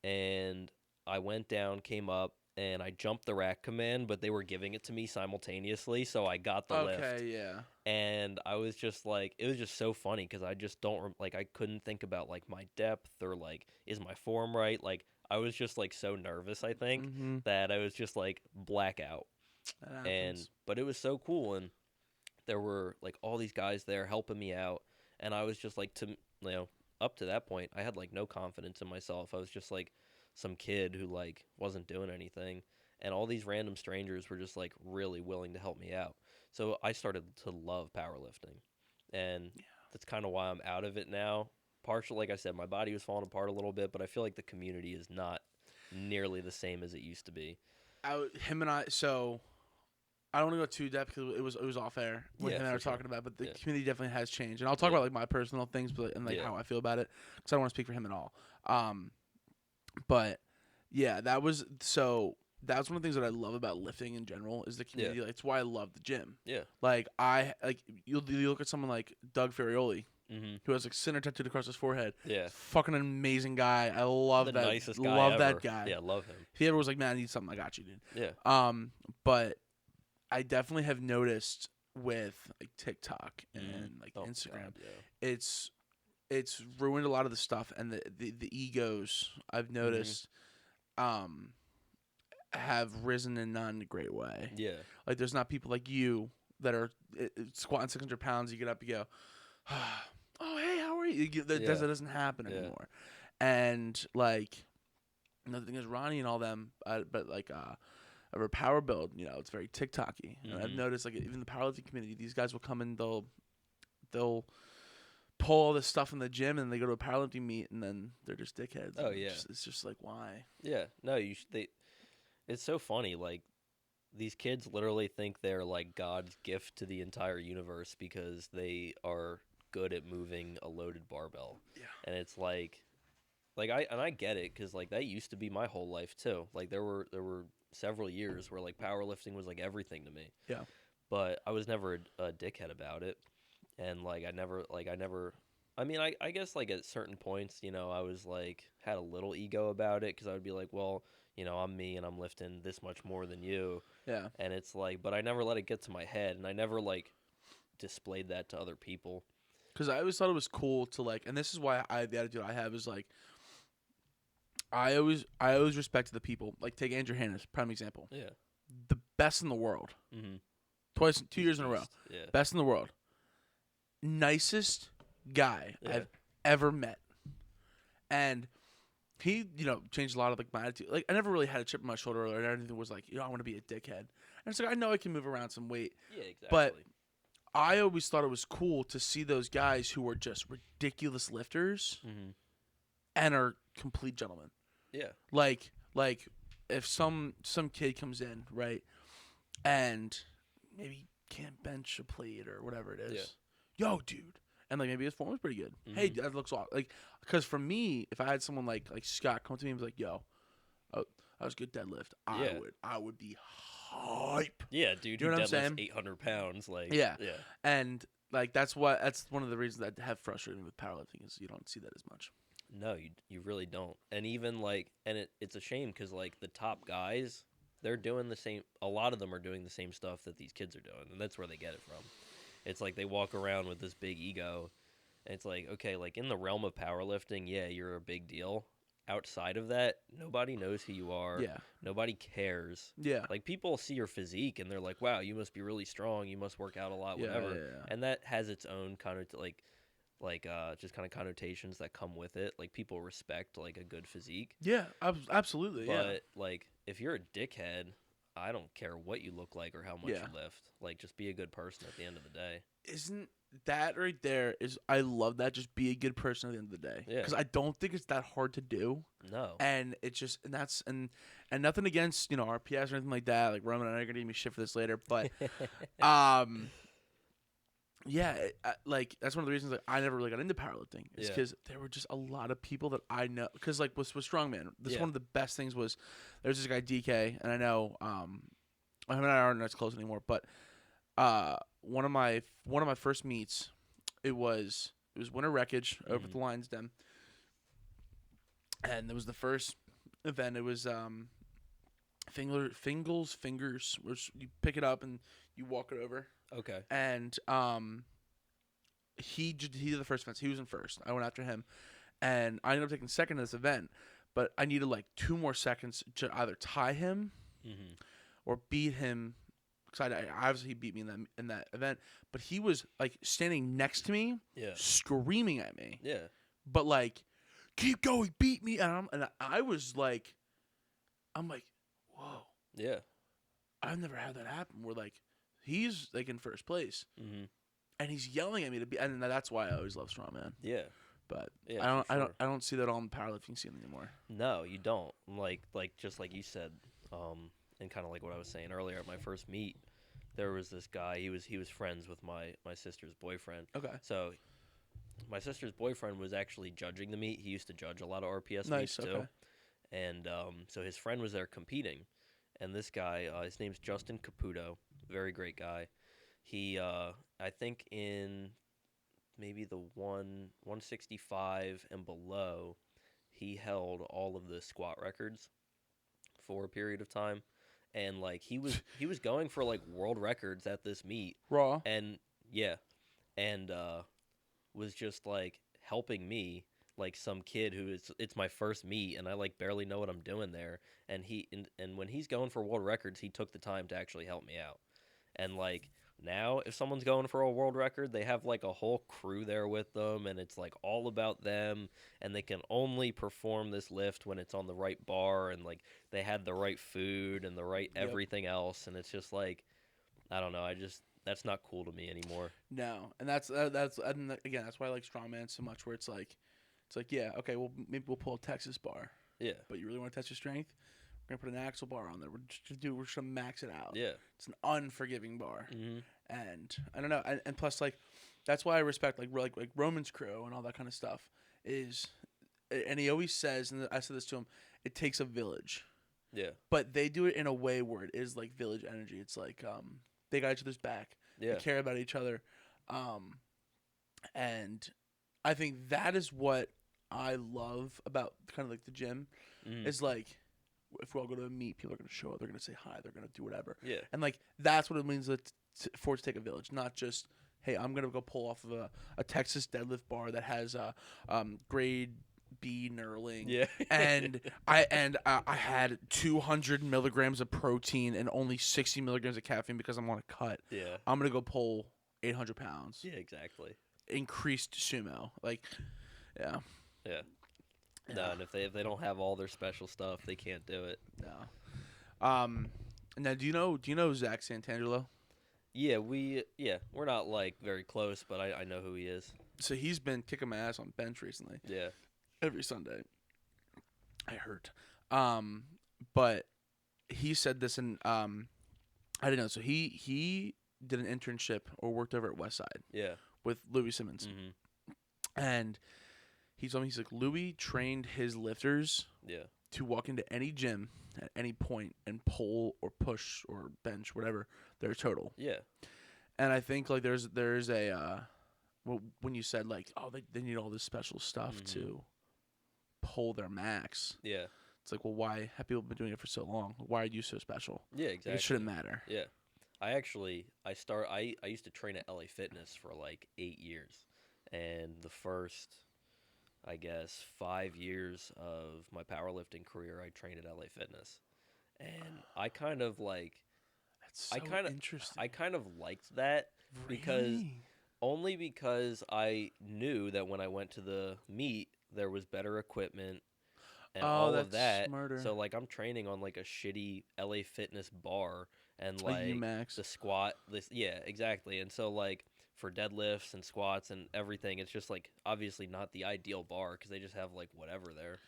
and I went down, came up, and I jumped the rack command, but they were giving it to me simultaneously, so I got the lift. Okay, yeah. And I was just like, it was just so funny because I just don't, like, I couldn't think about, like, my depth or, like, is my form right? Like, I was just, like, so nervous, I think, that I was just, like, blackout. But it was so cool, and there were, like, all these guys there helping me out, and I was just, like, up to that point, I had, like, no confidence in myself. I was just, like, some kid who like wasn't doing anything, and all these random strangers were just like really willing to help me out. So I started to love powerlifting, and that's kind of why I'm out of it now. Partially, like I said, my body was falling apart a little bit, but I feel like the community is not nearly the same as it used to be. Him and I. So I don't want to go too depth because it was off air when him and I were talking about, but the community definitely has changed, and I'll talk about like my personal things, but and like how I feel about it because I don't want to speak for him at all. But yeah, that's one of the things that I love about lifting in general is the community. Like, it's why I love the gym. Yeah. Like you look at someone like Doug Ferrioli, who has like center tattooed across his forehead. Yeah. Fucking amazing guy. I love that. Nicest guy love ever. that guy. Yeah, love him. If he ever was like, man, I need something, I got you, dude. Yeah. But I definitely have noticed with like TikTok and like Instagram, God, it's ruined a lot of the stuff, and the egos I've noticed have risen in not in a great way. Yeah. Like there's not people like you that are squatting 600 pounds. You get up, you go, oh, hey, how are crazy. That doesn't happen anymore. And like another thing is Ronnie and all them, but like of our power build, it's very TikTok-y. And I've noticed like even the powerlifting community, these guys will come in, they'll pull all this stuff in the gym and they go to a powerlifting meet and then they're just dickheads. Oh yeah, it's just like why? Yeah, no, it's so funny. Like these kids literally think they're like God's gift to the entire universe because they are good at moving a loaded barbell. Yeah, and it's like I get it because like that used to be my whole life too. Like there were several years where like powerlifting was like everything to me. Yeah. But I was never a dickhead about it, and like I never. I mean, I guess like at certain points, I was like had a little ego about it because I would be like, well, I'm me and I'm lifting this much more than you. Yeah. And it's like, but I never let it get to my head, and I never like displayed that to other people. Because I always thought it was cool to like, and this is why the attitude I have is like, I always respected the people. Like take Andrew Hannes, prime example. Yeah. The best in the world. Mm-hmm. 2 years in a row. Yeah. Best in the world. Nicest guy I've ever met. And he, changed a lot of like my attitude. Like I never really had a chip on my shoulder or anything was like, I want to be a dickhead. And it's like I know I can move around some weight. Yeah, exactly. But I always thought it was cool to see those guys who are just ridiculous lifters and are complete gentlemen. Yeah. Like if some kid comes in, right, and maybe can't bench a plate or whatever it is. Yeah. Yo, dude. And like maybe his form was pretty good. Hey, that looks awesome. Like, because for me, if I had someone like Scott come to me and be like, "Yo, that was a good deadlift," I would be hype. Yeah, dude, you know what I'm saying? 800 pounds, like yeah. And like that's one of the reasons that have frustrated me with powerlifting is you don't see that as much. No, you really don't. And even like, and it's a shame because like the top guys, they're doing the same. A lot of them are doing the same stuff that these kids are doing, and that's where they get it from. It's like they walk around with this big ego, and it's like, okay, like in the realm of powerlifting, yeah, you're a big deal. Outside of that, nobody knows who you are. Yeah. Nobody cares. Yeah. Like people see your physique and they're like, wow, you must be really strong. You must work out a lot, whatever. Yeah. And that has its own kind of just kind of connotations that come with it. Like people respect like a good physique. Yeah, absolutely. But like if you're a dickhead, I don't care what you look like or how much you lift. Like just be a good person at the end of the day. Isn't that right there I love that, just be a good person at the end of the day. Yeah. Because I don't think it's that hard to do. No. And it's just and nothing against, RPS or anything like that. Like Roman and I are gonna give me shit for this later. But yeah, like that's one of the reasons like I never really got into powerlifting. It's because there were just a lot of people that I know. Because like with strongman, one of the best things was there's this guy DK, and I know him and I aren't as close anymore. But one of my first meets, it was Winter Wreckage over at the Lions Den, and it was the first event. It was fingers, which you pick it up and you walk it over. Okay. And he did the first event. So he was in first. I went after him, and I ended up taking second in this event. But I needed like 2 more seconds to either tie him or beat him. Because obviously he beat me in that event. But he was like standing next to me, screaming at me. Yeah. But like, keep going, beat me. And I was like, I'm like, whoa. Yeah. I've never had that happen. Where like, he's like in first place, and he's yelling at me to be, and that's why I always love strongman. Yeah, but yeah, I don't see that on the powerlifting scene anymore. No, you don't. Like just like you said, and kind of like what I was saying earlier at my first meet, there was this guy. He was friends with my sister's boyfriend. Okay. So my sister's boyfriend was actually judging the meet. He used to judge a lot of RPS meets too, and so his friend was there competing, and this guy, his name's Justin Caputo. Very great guy. He, I think in maybe the 165 and below, he held all of the squat records for a period of time, and like he was going for like world records at this meet. Raw. And was just like helping me, like some kid it's my first meet and I like barely know what I'm doing there, and when he's going for world records, he took the time to actually help me out. And like Now, if someone's going for a world record, they have like a whole crew there with them, and it's like all about them, and they can only perform this lift when it's on the right bar, and like they had the right food and the right Yep. everything else, and it's just like, I don't know, that's not cool to me anymore. No, and that's and again, that's why I like strongman so much. Where it's like, yeah, okay, well maybe we'll pull a Texas bar, Yeah, but you really want to test your strength? We're gonna put an axle bar on there. We're just gonna max it out. yeah, It's an unforgiving bar, mm-hmm. and I don't know, and plus like, that's why I respect like Roman's crew and all that kind of stuff is, and he always says, and I said this to him, it takes a village. Yeah, But they do it in a way where it is like village energy. It's like they got each other's back. yeah, They care about each other. And I think that is what I love about kind of like the gym. mm-hmm. Is like if we all go to a meet, people are going to show up. They're going to say hi. They're going to do whatever. Yeah, And like that's what it means for it to take a village, not just hey, I'm going to go pull off of a Texas deadlift bar that has grade B knurling. yeah, and I had 200 milligrams of protein and only 60 milligrams of caffeine because I'm on a cut. yeah, I'm gonna go pull 800 pounds. yeah, exactly. Increased sumo, like, yeah, Yeah. yeah. No, and if they don't have all their special stuff, they can't do it. No. Now do you know Zach Santangelo? Yeah, we're not like very close, but I know who he is. So he's been kicking my ass on bench recently. Yeah, Every Sunday. I hurt. But he said this, and I didn't know. So he did an internship or worked over at Westside yeah, with Louis Simmons, mm-hmm. and he told me he's like Louis trained his lifters Yeah, to walk into any gym at any point and pull or push or bench whatever their total. yeah, And I think like there's a when you said like they need all this special stuff mm-hmm. to pull their max. yeah, It's like, well, why have people been doing it for so long? Why are you so special? yeah, Like, exactly. it shouldn't matter. Yeah, I used to train at LA Fitness for like 8 years, and the first, I guess, 5 years of my powerlifting career, I trained at LA Fitness, and I kind of like, That's so interesting. I kind of liked that because only because I knew that when I went to the meet, there was better equipment and all of that. Smarter. So like I'm training on like a shitty LA Fitness bar and like UMax. the squat yeah, exactly. And so like for deadlifts and squats and everything, it's just like obviously not the ideal bar because they just have like whatever there.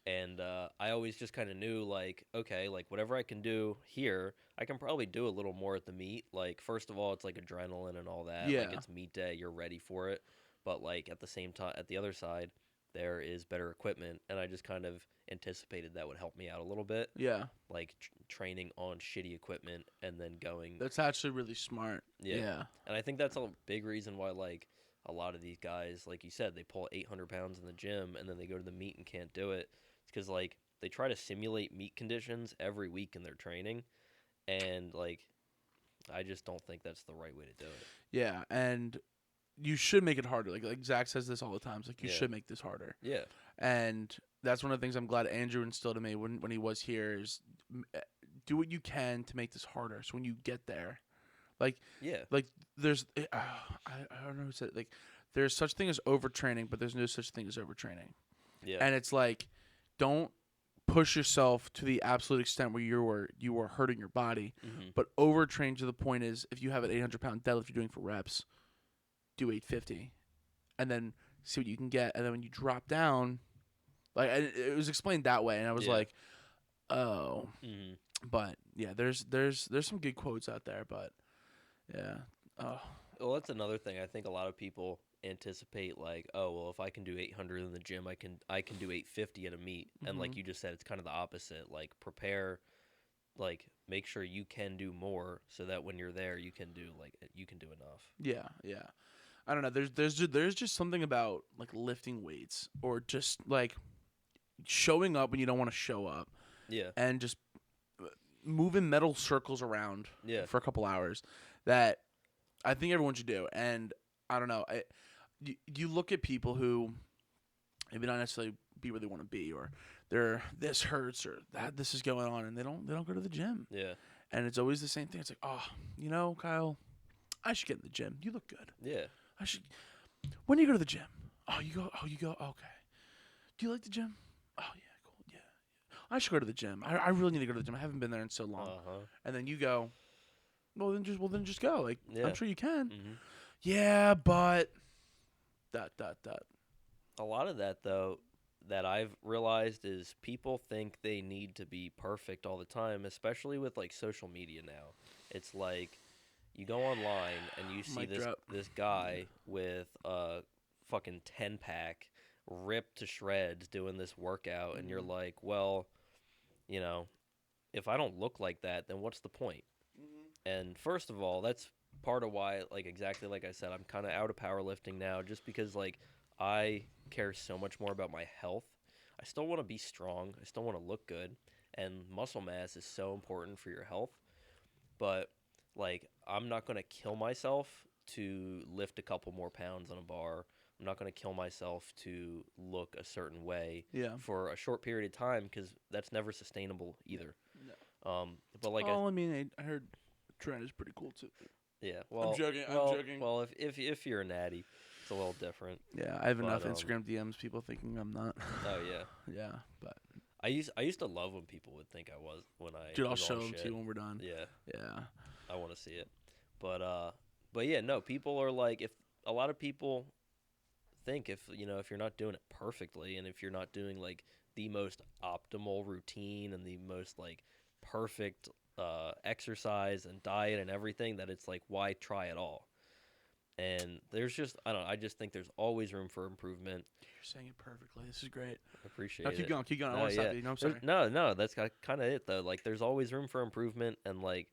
And I always just kind of knew like, okay, like whatever I can do here, I can probably do a little more at the meet. Like first of all, it's like adrenaline and all that. Yeah. Like it's meet day, you're ready for it. But like at the same time, at the other side, there is better equipment, and I just kind of anticipated that would help me out a little bit. Yeah. Like training on shitty equipment and then going. That's actually really smart. Yeah. And I think that's a big reason why like a lot of these guys, like you said, they pull 800 pounds in the gym and then they go to the meet and can't do it. It's because like they try to simulate meet conditions every week in their training, and like I just don't think that's the right way to do it. Yeah, and you should make it harder. Like Zach says this all the time. It's like you Yeah. should make this harder. Yeah. And that's one of the things I'm glad Andrew instilled in me when he was here is do what you can to make this harder. So when you get there, like Yeah. like there's I don't know who said it. Like there's such thing as overtraining, but there's no such thing as overtraining. Yeah. And it's like don't push yourself to the absolute extent where you were hurting your body, mm-hmm. but overtrain to the point is if you have an 800-pound deadlift you're doing for reps, do 850, and then see what you can get, and then when you drop down, like it was explained that way, and I was Yeah. like, oh, Mm-hmm. but yeah, there's some good quotes out there, but yeah, oh, Well, that's another thing. I think a lot of people anticipate like, oh, well, if I can do 800 in the gym, I can do 850 at a meet. And like Mhm. you just said, it's kind of the opposite. Like prepare, like make sure you can do more so that when you're there, you can do enough. yeah. I don't know. There's just something about like lifting weights or just like showing up when you don't want to show up Yeah. and just moving metal circles around Yeah. for a couple hours that I think everyone should do. And I don't know. You look at people who maybe not necessarily be where they want to be, or this hurts or this is going on, and they don't go to the gym. Yeah. And it's always the same thing. It's like, oh, Kyle, I should get in the gym. You look good. Yeah. I should. When do you go to the gym? Oh, you go. Oh, you go. Okay. Do you like the gym? Oh yeah, cool. Yeah. I should go to the gym. I really need to go to the gym. I haven't been there in so long. And then you go. Well then just go. Like Yeah. I'm sure you can. Mm-hmm. Yeah, but. A lot of that though, that I've realized is people think they need to be perfect all the time, especially with like social media now. It's like you go online and you see Mic this drop. this guy with a fucking 10-pack ripped to shreds doing this workout and you're like, well, you know, if I don't look like that, then what's the point? And first of all, that's part of why, like exactly like I said, I'm kind of out of powerlifting now just because like I care so much more about my health. I still want to be strong. I still want to look good. And muscle mass is so important for your health. But, like, I'm not going to kill myself to lift a couple more pounds on a bar. I'm not going to kill myself to look a certain way for a short period of time because that's never sustainable either. No. But like, I mean, I heard trend is pretty cool too. Yeah, well, I'm joking. Well, if you're a natty, it's a little different. Yeah, I have enough Instagram DMs. People thinking I'm not. Oh yeah. Yeah, but I used to love when people would think I was when I. Dude, I'll was show on them shit. to you when we're done. Yeah. Yeah. I want to see it, but yeah, no. People are like, if a lot of people think if you're not doing it perfectly and if you're not doing like the most optimal routine and the most like perfect exercise and diet and everything, that it's like, why try at all? And there's just, I don't know, I just think there's always room for improvement. You're saying it perfectly. This is great. I appreciate it. Keep going. I want to stop you. No, I'm sorry. No, that's kind of it though. Like, there's always room for improvement, and like,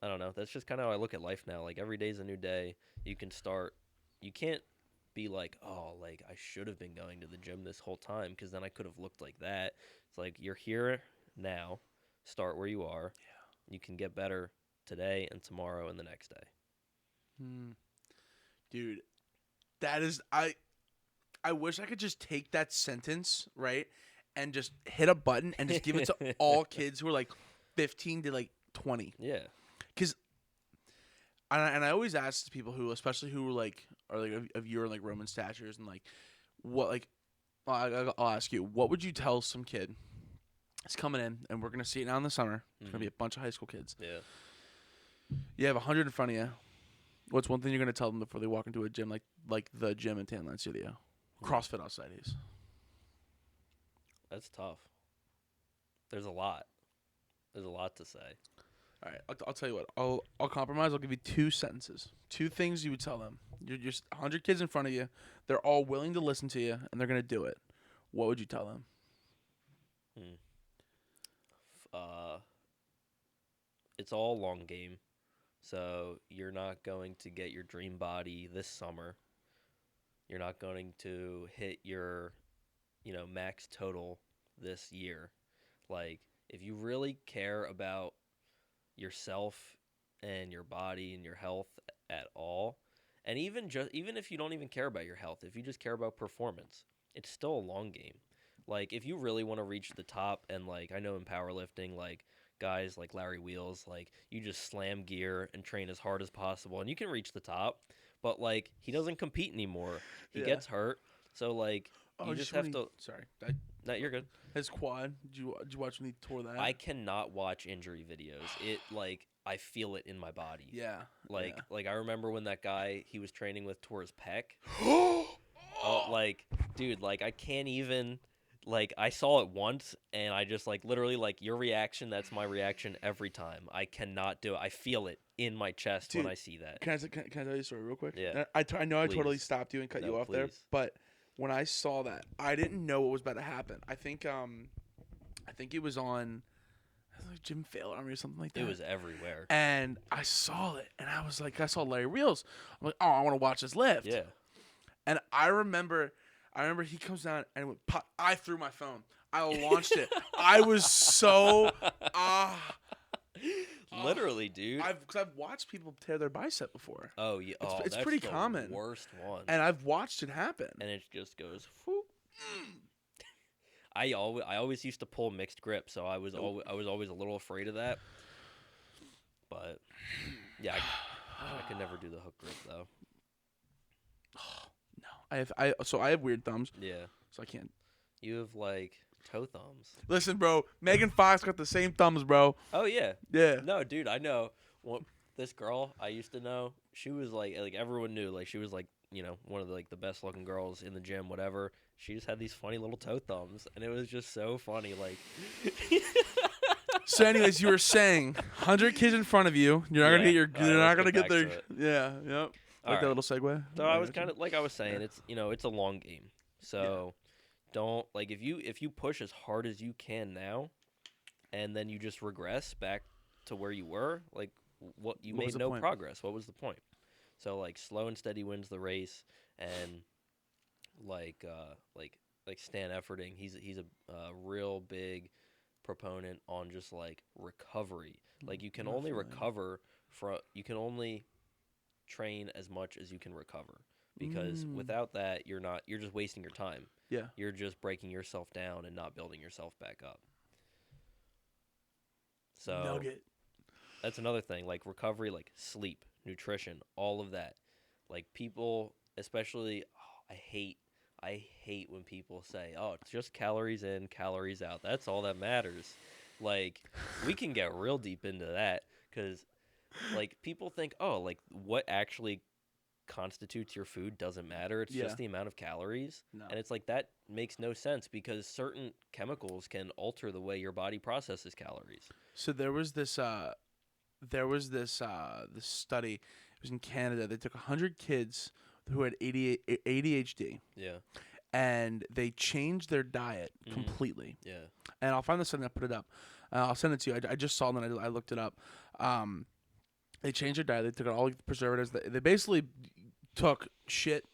I don't know, that's just kind of how I look at life now. Like, every day's a new day. You can't be like, oh, like I should have been going to the gym this whole time because then I could have looked like that. It's like, you're here now. Start where you are. Yeah. You can get better today and tomorrow and the next day. Dude, that is I wish I could just take that sentence, right, and just hit a button and just give it to all kids who are like 15 to like 20. Yeah. Cuz I always ask people who, especially who are like of your like Roman statures and like what like I'll ask you, what would you tell some kid? It's coming in, and we're going to see it now in the summer. It's going to be a bunch of high school kids. Yeah. You have 100 in front of you. What's one thing you're going to tell them before they walk into a gym like the gym in Tanline Studio? CrossFit Outsides. That's tough. There's a lot. There's a lot to say. All right, I'll tell you what. I'll compromise. I'll give you 2 sentences. 2 things you would tell them. You're just 100 kids in front of you. They're all willing to listen to you, and they're going to do it. What would you tell them? It's all a long game. So you're not going to get your dream body this summer. You're not going to hit your, max total this year. Like, if you really care about yourself and your body and your health at all, and even if you don't even care about your health, if you just care about performance, it's still a long game. Like, if you really want to reach the top, and like I know in powerlifting, like guys like Larry Wheels, like you just slam gear and train as hard as possible and you can reach the top, but like he doesn't compete anymore. He gets hurt. So like you just have to. Sorry. No, you're good. His quad. Did you watch when he tore that? I cannot watch injury videos. It like I feel it in my body. Yeah. Like I remember when that guy he was training with tore his pec. Oh, like dude, like I can't even. Like, I saw it once, and I just, like, literally, like, your reaction, that's my reaction every time. I cannot do it. I feel it in my chest when I see that. Can I tell you a story real quick? Yeah. I know I totally stopped you and cut you off there, but when I saw that, I didn't know what was about to happen. I think it was on like Jim Fail Army or something like that. It was everywhere. And I saw it, and I was like, I saw Larry Wheels. I'm like, oh, I want to watch this lift. Yeah. And I remember he comes down and it went pop. I threw my phone. I launched it. I was so literally, dude. Because I've watched people tear their bicep before. Oh yeah, it's that's pretty the common. Worst one. And I've watched it happen. And it just goes. Whoop. I always used to pull mixed grip, so I was always a little afraid of that. But yeah, I I could never do the hook grip though. No, I have weird thumbs, Yeah. so I can't. You have like toe thumbs. Listen, bro, Megan Fox got the same thumbs, bro. Oh yeah. Yeah. No, dude, I know. Well, this girl I used to know, she was like everyone knew, like she was like, one of the best looking girls in the gym, whatever. She just had these funny little toe thumbs, and it was just so funny. Like, So, anyways, you were saying 100 kids in front of you. You're not gonna get your. You're not gonna get their. Yeah. Yep. Like that little segue. So I was kind of like I was saying, it's it's a long game. So don't like if you push as hard as you can now, and then you just regress back to where you were, like what made no progress. What was the point? So like slow and steady wins the race, and like Stan Efferding, he's a real big proponent on just like recovery. Like you can only recover you can only train as much as you can recover, because without that you're just wasting your time. Yeah. You're just breaking yourself down and not building yourself back up. So Nugget. That's another thing, like recovery, like sleep, nutrition, all of that. Like people, especially, I hate when people say, "Oh, it's just calories in, calories out. That's all that matters." Like, we can get real deep into that, because, like, people think, "Oh, like what actually constitutes your food doesn't matter. It's just the amount of calories." No. And it's like that makes no sense, because certain chemicals can alter the way your body processes calories. So there was this this study. It was in Canada. They took 100 kids who had ADHD. Yeah. And they changed their diet completely. Yeah. And I'll find this and I'll put it up. I'll send it to you. I just saw it and I looked it up. They changed their diet. They took out all the preservatives. They basically took shit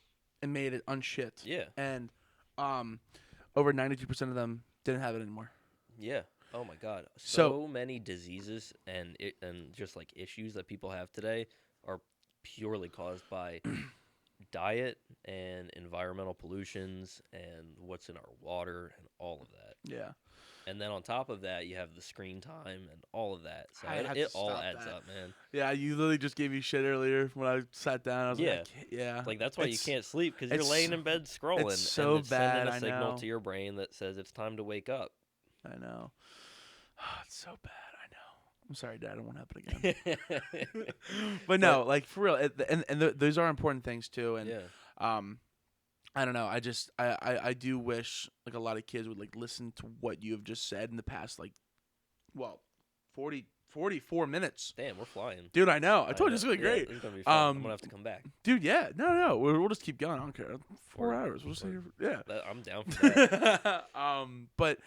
and made it unshit. Yeah. And over 92% of them didn't have it anymore. Yeah. Oh my God. So many diseases and just like issues that people have today are purely caused by diet and environmental pollutions and what's in our water and all of that. Yeah. And then on top of that, you have the screen time and all of that. So it all adds up, man. Yeah, you literally just gave me shit earlier when I sat down. I was like, yeah. Like, that's why you can't sleep, because you're laying in bed scrolling. It's so and bad, sending a signal to your brain that says it's time to wake up. I know. It's so bad. I know. I'm sorry, Dad. It won't happen again. But no, like for real, those are important things too. And I don't know. I do wish like a lot of kids would like listen to what you have just said in the past, like, 44 minutes. Damn, we're flying, dude. I know. I told you it's gonna be great. It's gonna be fun. I'm gonna have to come back, dude. Yeah, no. We'll just keep going. I don't care. 4 hours. We'll just I'm down for that. But.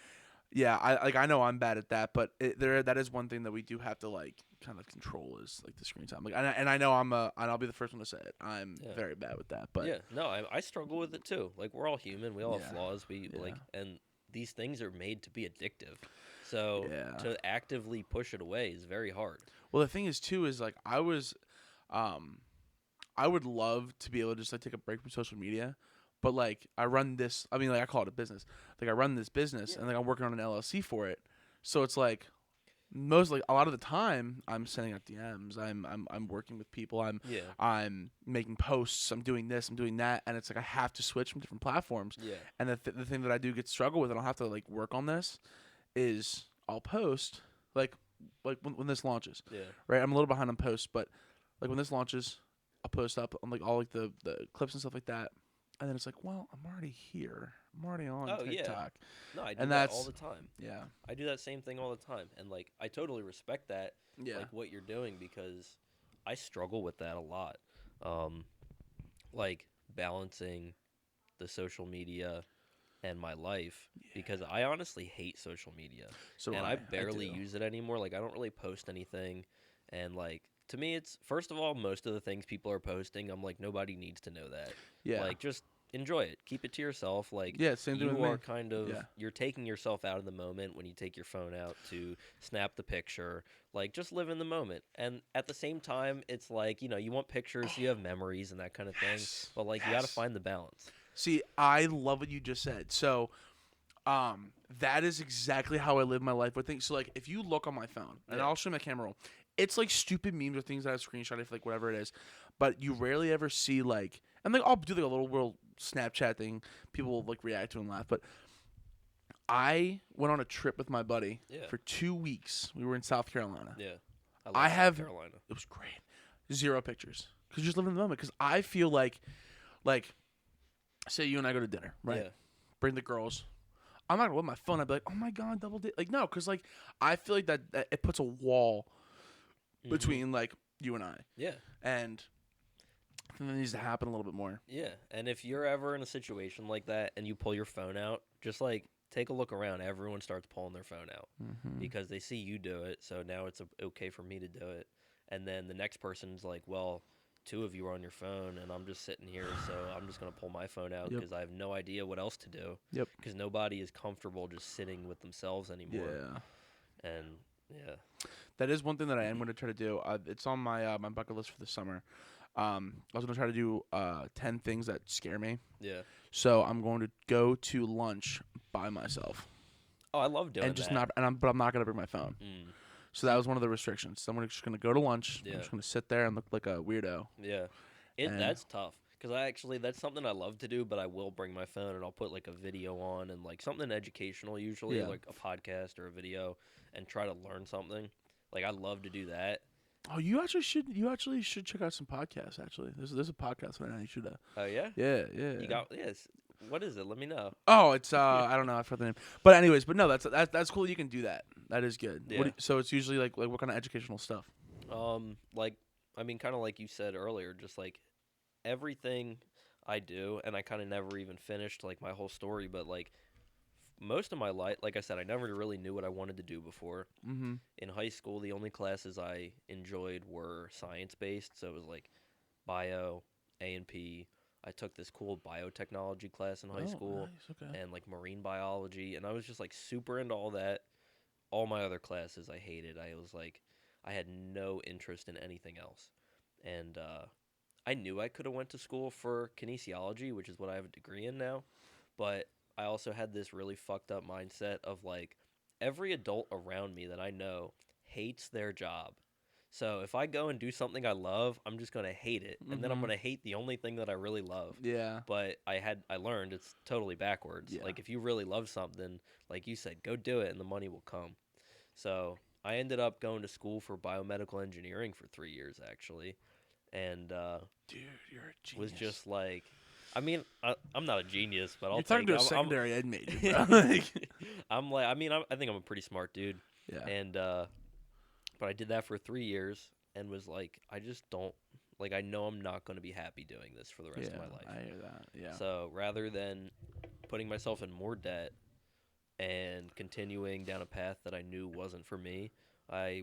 Yeah, I know I'm bad at that, but that is one thing that we do have to like kind of control is like the screen time. Like, and I know and I'll be the first one to say it. I'm very bad with that. But I struggle with it too. Like, we're all human. We all have flaws. And these things are made to be addictive. So to actively push it away is very hard. Well, the thing is too is like I would love to be able to just like take a break from social media. But, like, I run this – I mean, like, I call it a business. Like, I run this business, and, like, I'm working on an LLC for it. So it's, like, a lot of the time, I'm sending out DMs. I'm working with people. I'm making posts. I'm doing this. I'm doing that. And it's, like, I have to switch from different platforms. Yeah. And the thing that I do get struggle with, and I'll have to, like, work on this, is I'll post, like when this launches. Yeah. Right? I'm a little behind on posts, but, like, when this launches, I'll post up on, like, all, like, the clips and stuff like that. And then it's like, well, I'm already here. I'm already on TikTok. Yeah. No, I do that all the time. Yeah. I do that same thing all the time. And, like, I totally respect that, like, what you're doing, because I struggle with that a lot. Like, balancing the social media and my life, because I honestly hate social media. So I barely use it anymore. Like, I don't really post anything. And, like, to me, it's, first of all, most of the things people are posting, I'm like, nobody needs to know that. Yeah. Like, just enjoy it. Keep it to yourself. Like, same thing with you are me. kind of, you're taking yourself out of the moment when you take your phone out to snap the picture. Like, just live in the moment. And at the same time, it's like, you want pictures, so you have memories and that kind of thing. But, like, you got to find the balance. See, I love what you just said. So, that is exactly how I live my life with things. So, like, if you look on my phone, and I'll show you my camera roll, it's like stupid memes or things that I screenshot if like whatever it is, but you rarely ever see like, and like I'll do like a little world Snapchat thing. People will like react to and laugh, but I went on a trip with my buddy Yeah. for 2 weeks. We were in South Carolina. Yeah. I love I South have Carolina. It was great. 0 pictures because you just live in the moment. Because I feel like say you and I go to dinner, right? Yeah. Bring the girls. I'm not gonna with my phone. I'd be like, oh my god, double date. Like no, because like I feel like that it puts a wall between like you and I, Yeah. and I think that needs to happen a little bit more. Yeah. And if you're ever in a situation like that and you pull your phone out, just like take a look around. Everyone starts pulling their phone out because they see you do it. So now it's okay for me to do it. And then the next person's like, well, 2 of you are on your phone and I'm just sitting here, so I'm just going to pull my phone out because I have no idea what else to do. Yep. Because nobody is comfortable just sitting with themselves anymore. Yeah. And yeah. That is one thing that I am going to try to do. It's on my my bucket list for the summer. I was going to try to do 10 things that scare me. Yeah. So I'm going to go to lunch by myself. Oh, I love doing and just that. not, and but I'm not going to bring my phone. So that was one of the restrictions. So I'm just going to go to lunch. Yeah. I'm just going to sit there and look like a weirdo. Yeah. That's tough. Because that's something I love to do, but I will bring my phone and I'll put like a video on and like something educational usually, like a podcast or a video, and try to learn something. Like I love to do that. Oh, you actually should check out some podcasts. Actually, there's a podcast right now. You should. Oh yeah. Yeah. You got yes. What is it? Let me know. Oh, it's I don't know. I forgot the name. But anyways, no, that's cool. You can do that. That is good. Yeah. So it's usually like what kind of educational stuff? Like I mean, kind of like you said earlier, just like everything I do, and I kind of never even finished like my whole story, but like most of my life, like I said, I never really knew what I wanted to do before. Mm-hmm. In high school, the only classes I enjoyed were science-based, so it was like bio, A&P. I took this cool biotechnology class in high school, nice. Okay. and like marine biology, and I was just like super into all that. All my other classes I hated. I had no interest in anything else. And I knew I could have went to school for kinesiology, which is what I have a degree in now, but I also had this really fucked up mindset of like every adult around me that I know hates their job. So if I go and do something I love, I'm just going to hate it, and then I'm going to hate the only thing that I really love. Yeah. But I learned it's totally backwards. Yeah. Like if you really love something, like you said, go do it and the money will come. So I ended up going to school for biomedical engineering for 3 years actually. And dude, you're a genius. Was just like, I mean, I'm not a genius, but I'll You're take talking to a secondary ed major, bro. I think I'm a pretty smart dude. Yeah. And but I did that for 3 years and was like, I just don't like. I know I'm not going to be happy doing this for the rest of my life. I hear that. Yeah. So rather than putting myself in more debt and continuing down a path that I knew wasn't for me, I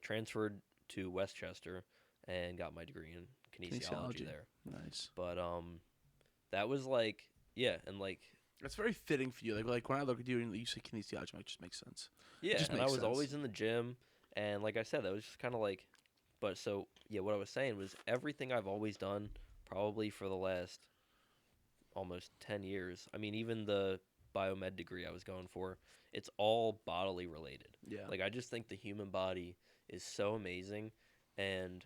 transferred to Westchester and got my degree in kinesiology there. Nice. But that was like, yeah, and like that's very fitting for you. Like when I look at you and you say kinesiology, it just makes sense. Yeah, and I was always in the gym, and like I said, that was just kind of like, but so yeah, what I was saying was everything I've always done, probably for the last almost 10 years. I mean, even the biomed degree I was going for, it's all bodily related. Yeah. Like I just think the human body is so amazing, and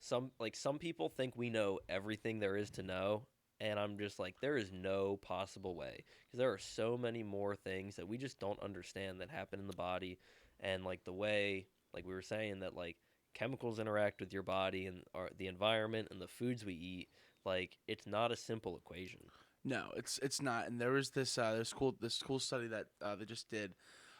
some people think we know everything there is to know, and I'm just like, there is no possible way, because there are so many more things that we just don't understand that happen in the body, and like the way, like we were saying, that like chemicals interact with your body and the environment and the foods we eat. Like it's not a simple equation. No, it's not. And there was this cool study that they just did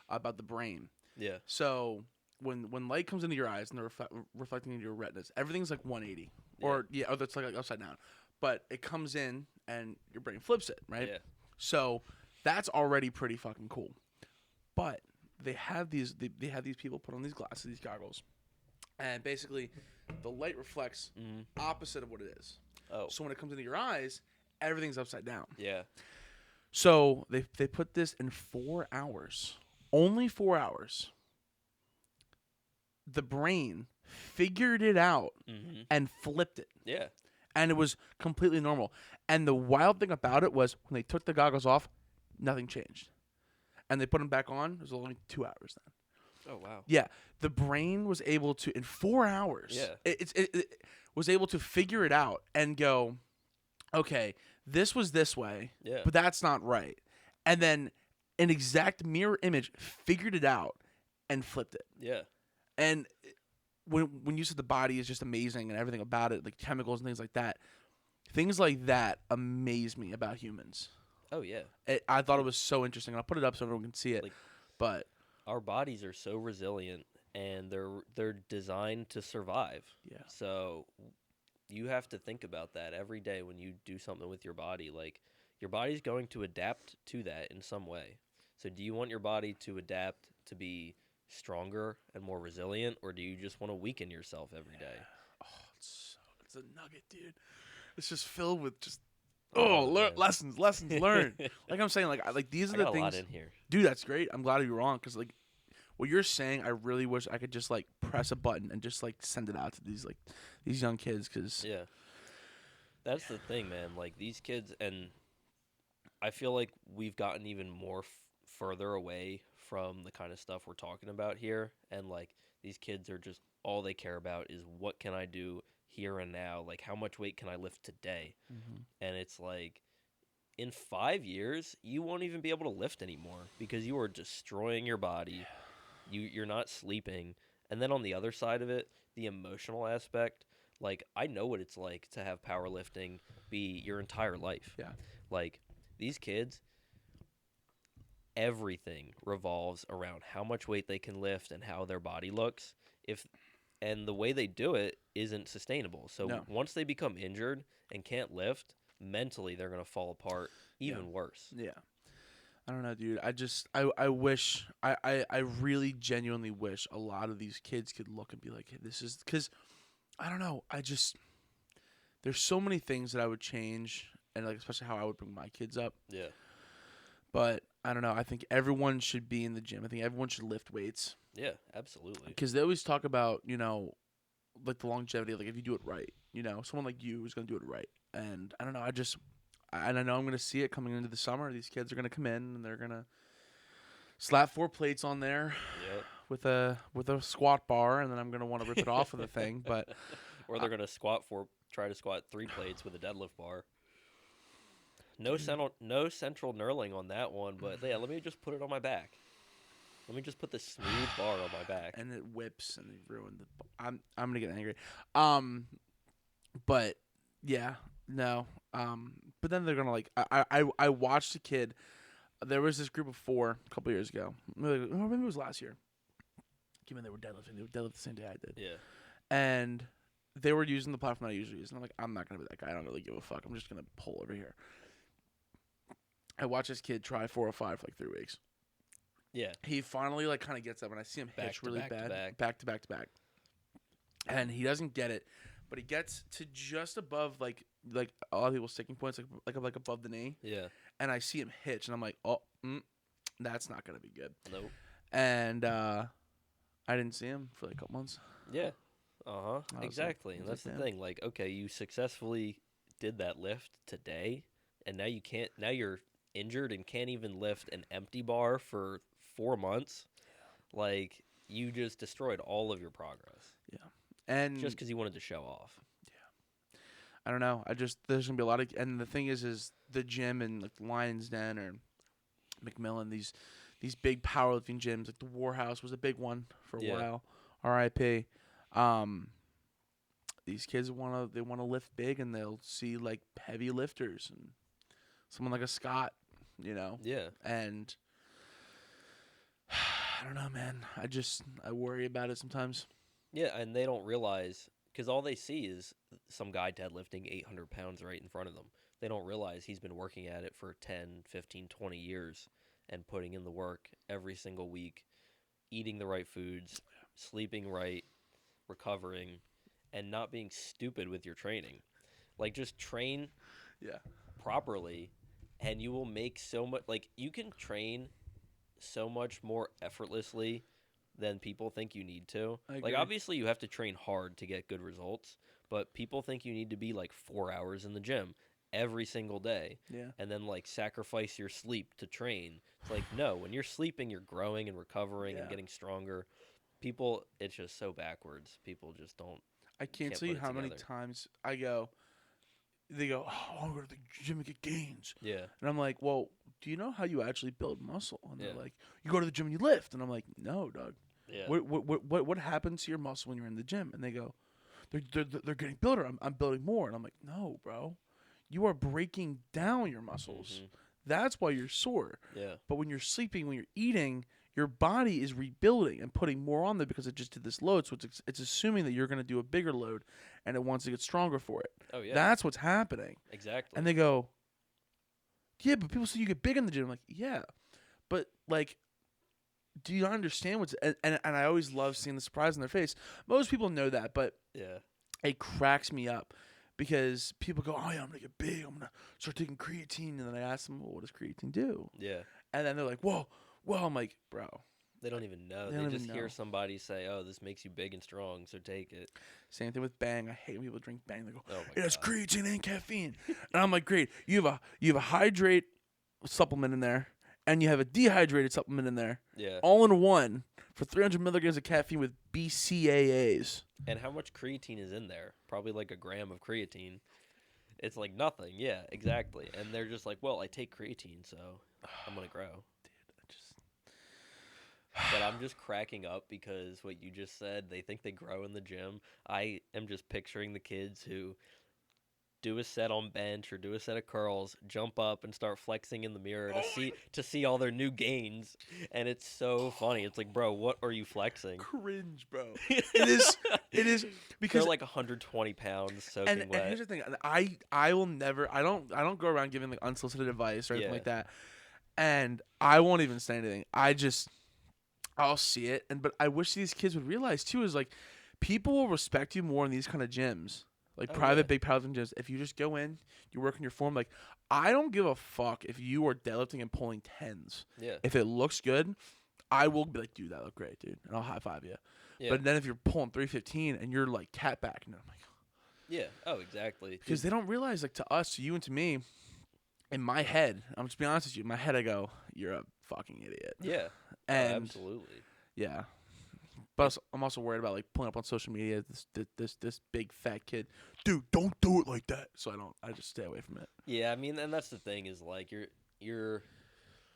about the brain. Yeah. So when light comes into your eyes and they're reflecting into your retinas, everything's like 180, or that's like upside down. But it comes in and your brain flips it, right? Yeah. So that's already pretty fucking cool. But they have these people put on these glasses, these goggles, and basically the light reflects opposite of what it is. Oh. So when it comes into your eyes, everything's upside down. Yeah. So they put this in 4 hours. Only 4 hours. The brain figured it out and flipped it. Yeah. And it was completely normal. And the wild thing about it was when they took the goggles off, nothing changed. And they put them back on, it was only 2 hours then. Oh wow. Yeah, the brain was able to in 4 hours. Yeah. It was able to figure it out and go, okay, this was this way, Yeah. but that's not right, and then an exact mirror image figured it out and flipped it. Yeah. And when you said the body is just amazing and everything about it, like chemicals and things like that amaze me about humans. Oh yeah. I thought it was so interesting. I'll put it up so everyone can see it. Like But our bodies are so resilient and they're designed to survive. yeah, So you have to think about that every day when you do something with your body. Like your body's going to adapt to that in some way. So do you want your body to adapt to be stronger and more resilient, or do you just want to weaken yourself every day? oh, it's a nugget, dude. It's just filled with just Oh, man. lessons learned. Like I'm saying, like these are I the got a lot things, in here. dude. That's great. I'm glad you're wrong because like what you're saying, I really wish I could just like press a button and just like send it out to these young kids because Yeah. That's the thing, man. Like these kids, and I feel like we've gotten even more further away from the kind of stuff we're talking about here. And like these kids are just all they care about is what can I do here and now? Like how much weight can I lift today? And it's like in 5 years, you won't even be able to lift anymore because you are destroying your body. You're not sleeping. And then on the other side of it, the emotional aspect, like I know what it's like to have powerlifting be your entire life. yeah, Like these kids, everything revolves around how much weight they can lift and how their body looks. If and the way they do it isn't sustainable. So No. once they become injured and can't lift, mentally they're going to fall apart even worse. yeah. I don't know, dude. I wish I really genuinely wish a lot of these kids could look and be like, hey, this is because I don't know. There's so many things that I would change and like especially how I would bring my kids up. Yeah. But I don't know. I think everyone should be in the gym. I think everyone should lift weights Yeah, absolutely. because they always talk about like the longevity, like if you do it right, someone like you is gonna do it right. And I don't know. And I know I'm going to see it coming into the summer. These kids are going to come in and they're going to slap 4 plates on there Yep. with a squat bar, and then I'm going to want to rip it off of the thing. But Or they're going to try to squat 3 plates with a deadlift bar. No central knurling on that one, but yeah, let me just put it on my back. Let me just put this smooth bar on my back. and it whips and they ruined the. I'm going to get angry. But yeah, no. But then they're gonna like. I watched a kid. There was this group of 4 a couple years ago. Maybe it was last year. Came in, they were deadlifting. They would deadlift the same day I did. Yeah. And they were using the platform I usually use. And I'm like, I'm not gonna be that guy. I don't really give a fuck. I'm just gonna pull over here. I watched this kid try 405 for like 3 weeks. Yeah. He finally like kind of gets up, and I see him hitch really bad, back to back, and he doesn't get it. But he gets to just above like a lot of people's sticking points, like above the knee. Yeah. And I see him hitch, and I'm like, oh, that's not gonna be good. Nope. And I didn't see him for like a couple months. Yeah. I Exactly. was And that's like, the damn. thing. Like, okay, you successfully did that lift today, and now you can't. Now you're injured and can't even lift an empty bar for 4 months. Like, you just destroyed all of your progress. Yeah. And Just because you wanted to show off. I don't know. There's gonna be a lot of, and the thing is the gym and like Lions Den or McMillan, these big powerlifting gyms, like the Warhouse was a big one for a while. R.I.P. These kids wanna lift big, and they'll see like heavy lifters and someone like a Scott, Yeah. and I don't know, man. I worry about it sometimes. Yeah, and they don't realize, because all they see is some guy deadlifting 800 pounds right in front of them. They don't realize he's been working at it for 10, 15, 20 years and putting in the work every single week, eating the right foods, sleeping right, recovering, and not being stupid with your training. Like, just train Yeah. properly, and you will make so much. Like, you can train so much more effortlessly than people think you need to. I Like, agree. obviously, you have to train hard to get good results, but people think you need to be like 4 hours in the gym every single day Yeah. and then like sacrifice your sleep to train. It's like, no, when you're sleeping, you're growing and recovering and Yeah. getting stronger. People, it's just so backwards. People just I can't can't tell you put it how many together. times they go, oh, I want to go to the gym and get gains. Yeah. And I'm like, well, do you know how you actually build muscle? And they're Yeah. like, you go to the gym and you lift. And I'm like, no, dog. Yeah. What happens to your muscle when you're in the gym? And they go, they're getting builder. I'm building more. And I'm like, no, bro. You are breaking down your muscles. Mhm. That's why you're sore. Yeah. But when you're sleeping, when you're eating, your body is rebuilding and putting more on there because it just did this load. So it's assuming that you're going to do a bigger load, and it wants to get stronger for it. Oh yeah. That's what's happening. Exactly. And they go, yeah, but people say you get big in the gym. I'm like, yeah, but like, do you understand what's and I always love seeing the surprise on their face. Most people know that, but yeah. it cracks me up because people go, oh yeah, I'm gonna get big. I'm gonna start taking creatine, and then I ask them, well, what does creatine do? Yeah. And then they're like, whoa. Well, I'm like, bro. They don't even know. They They don't just even hear know. somebody say, "Oh, this makes you big and strong, so take it." Same thing with Bang. I hate when people drink Bang. They go, Oh it my has god. creatine and caffeine. And I'm like, great. You have a hydrate supplement in there, and you have a dehydrated supplement in there, Yeah. all in one for 300 milligrams of caffeine with BCAAs. And how much creatine is in there? Probably like a gram of creatine. It's like nothing. Yeah, exactly. And they're just like, "Well, I take creatine, so I'm gonna grow." But I'm just cracking up because what you just said, they think they grow in the gym. I am just picturing the kids who do a set on bench or do a set of curls, jump up and start flexing in the mirror to see all their new gains, and it's so funny. It's like, bro, what are you flexing? Cringe, bro. It is because They're like 120 pounds soaking and wet. here's the thing. I will never. I don't go around giving like unsolicited advice or anything Yeah. like that. And I won't even say anything. I'll see it, but I wish these kids would realize too is like people will respect you more in these kind of gyms, like Oh, private yeah. big private gyms. If you just go in, you work on your form. Like I don't give a fuck if you are deadlifting and pulling tens. Yeah. If it looks good, I will be like, dude, that looked great, dude, and I'll high five you. Yeah. But then if you're pulling 315 and you're like cat back, and I'm like, Yeah. Oh, exactly. because they don't realize like to us, to you, and to me. In my head, I'm just being honest with you. In my head, I go, "You're a fucking idiot." Yeah. And Absolutely. yeah, but I'm also worried about like pulling up on social media this big fat kid, dude. Don't do it like that. So I just stay away from it. Yeah, I mean, and that's the thing is like you're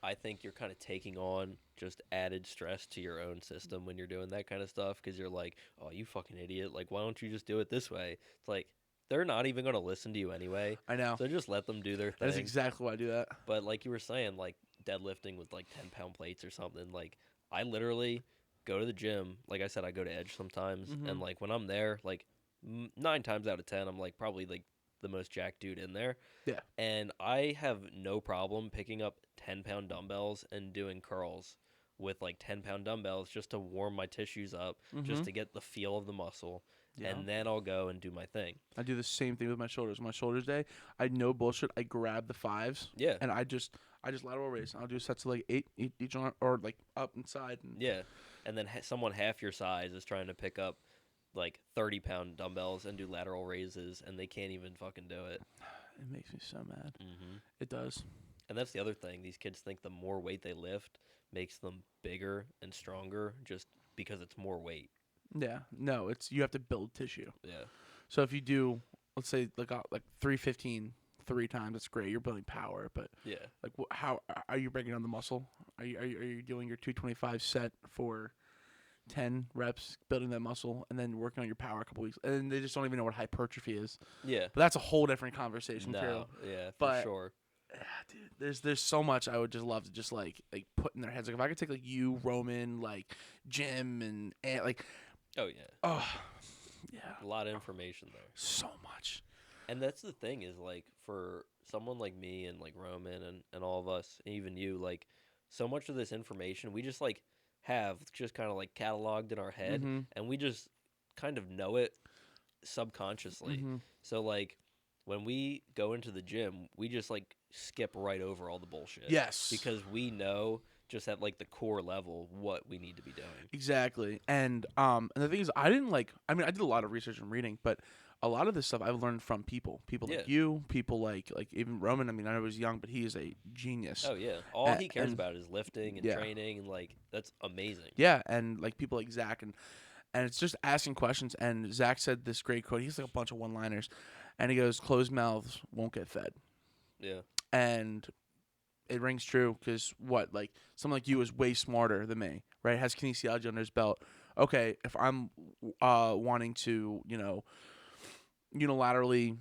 I think you're kind of taking on just added stress to your own system when you're doing that kind of stuff because you're like, oh, you fucking idiot. Like, why don't you just do it this way? It's like, they're not even going to listen to you anyway. I know. So just let them do their thing. That is exactly why I do that. But like you were saying, like deadlifting with like 10-pound plates or something, like I literally go to the gym. Like I said, I go to Edge sometimes. Mhm. And like when I'm there, like 9 times out of 10, I'm like probably like the most jacked dude in there. Yeah. And I have no problem picking up 10-pound dumbbells and doing curls with like 10-pound dumbbells just to warm my tissues up, just Mhm. to get the feel of the muscle. Yeah. And then I'll go and do my thing. I do the same thing with my shoulders. My shoulders day, I no bullshit. I grab the fives. Yeah. And I just lateral raise. I'll do sets of like 8 each arm or like up and side. And Yeah. And then someone half your size is trying to pick up like 30-pound dumbbells and do lateral raises, and they can't even fucking do it. It makes me so mad. Mm-hmm. It does. And that's the other thing. These kids think the more weight they lift makes them bigger and stronger just because it's more weight. Yeah. No, you have to build tissue. Yeah. So if you do, let's say like 315 3 times, that's great. You're building power, but Yeah. like how are you breaking down the muscle? Are you doing your 225 set for 10 reps, building that muscle, and then working on your power a couple weeks? And they just don't even know what hypertrophy is. Yeah. But that's a whole different conversation too. No. Yeah, for But- sure. Yeah, dude, there's so much I would just love to just like put in their heads. Like if I could take like you, Roman, like Jim, and like Oh, yeah. oh yeah, A lot of information there. so much. And that's the thing is, like, for someone like me and, like, Roman and all of us, and even you, like, so much of this information we just, like, have just kind of, like, cataloged in our head, Mhm. and we just kind of know it subconsciously. Mhm. So, like, when we go into the gym, we just, like, skip right over all the bullshit. Yes, Because we know just at like the core level what we need to be doing. Exactly. And the thing is, I didn't like. I mean, I did a lot of research and reading, but a lot of this stuff I've learned from people like you, people like even Roman. I mean, I know he was young, but he is a genius. Oh yeah, all he cares about is lifting and training, and like that's amazing. Yeah, and like people like Zach, and it's just asking questions. And Zach said this great quote. He's like a bunch of one-liners, and he goes, "Closed mouths won't get fed." Yeah, and it rings true because like someone like you is way smarter than me, right? Has kinesiology under his belt. Okay, if I'm wanting to, unilaterally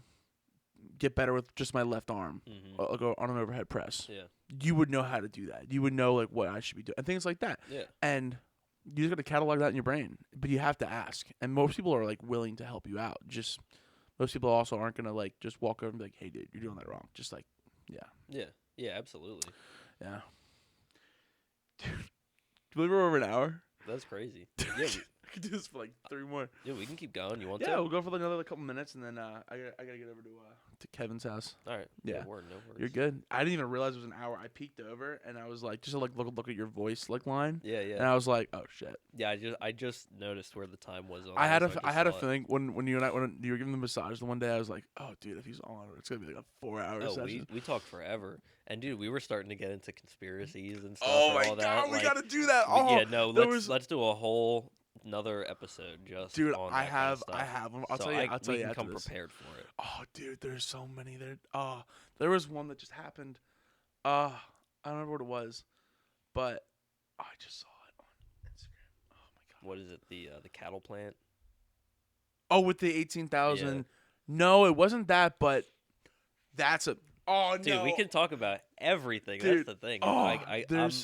get better with just my left arm, I'll go on an overhead press. Yeah, you would know how to do that. You would know like what I should be doing and things like that. Yeah, and you just got to catalog that in your brain, but you have to ask. And most people are like willing to help you out. Just most people also aren't gonna like just walk over and be like, "Hey, dude, you're doing that wrong." Just like, yeah, absolutely. Yeah. Dude, do you believe we're over an hour? That's crazy. Yeah, I could do this for like 3 more. Yeah, we can keep going. You want to? Yeah, we'll go for like another couple minutes, and then I gotta get over to Kevin's house. All right. Yeah. No worries. You're good. I didn't even realize it was an hour. I peeked over, and I was like, just to like look at your voice line. Yeah. And I was like, oh shit. Yeah, I just noticed where the time was on. I had a feeling when you were giving the massage the one day, I was like, oh dude, if he's on, it's gonna be like a 4-hour session. We talked forever, and dude, we were starting to get into conspiracies and stuff. Oh and my all god, that. we gotta do that. Oh yeah, no, let's do a whole another episode just. Dude, on that kind of stuff. I have them. I'll so tell you. I'll tell we you can after come this. prepared for it. Oh, dude, there's so many there. There was one that just happened. I don't remember what it was, but I just saw it on Instagram. Oh my god. What is it? The cattle plant? Oh, with the 18,000. Yeah. No, it wasn't that, but that's a. Oh no. Dude, we can talk about everything. Dude, that's the thing. oh,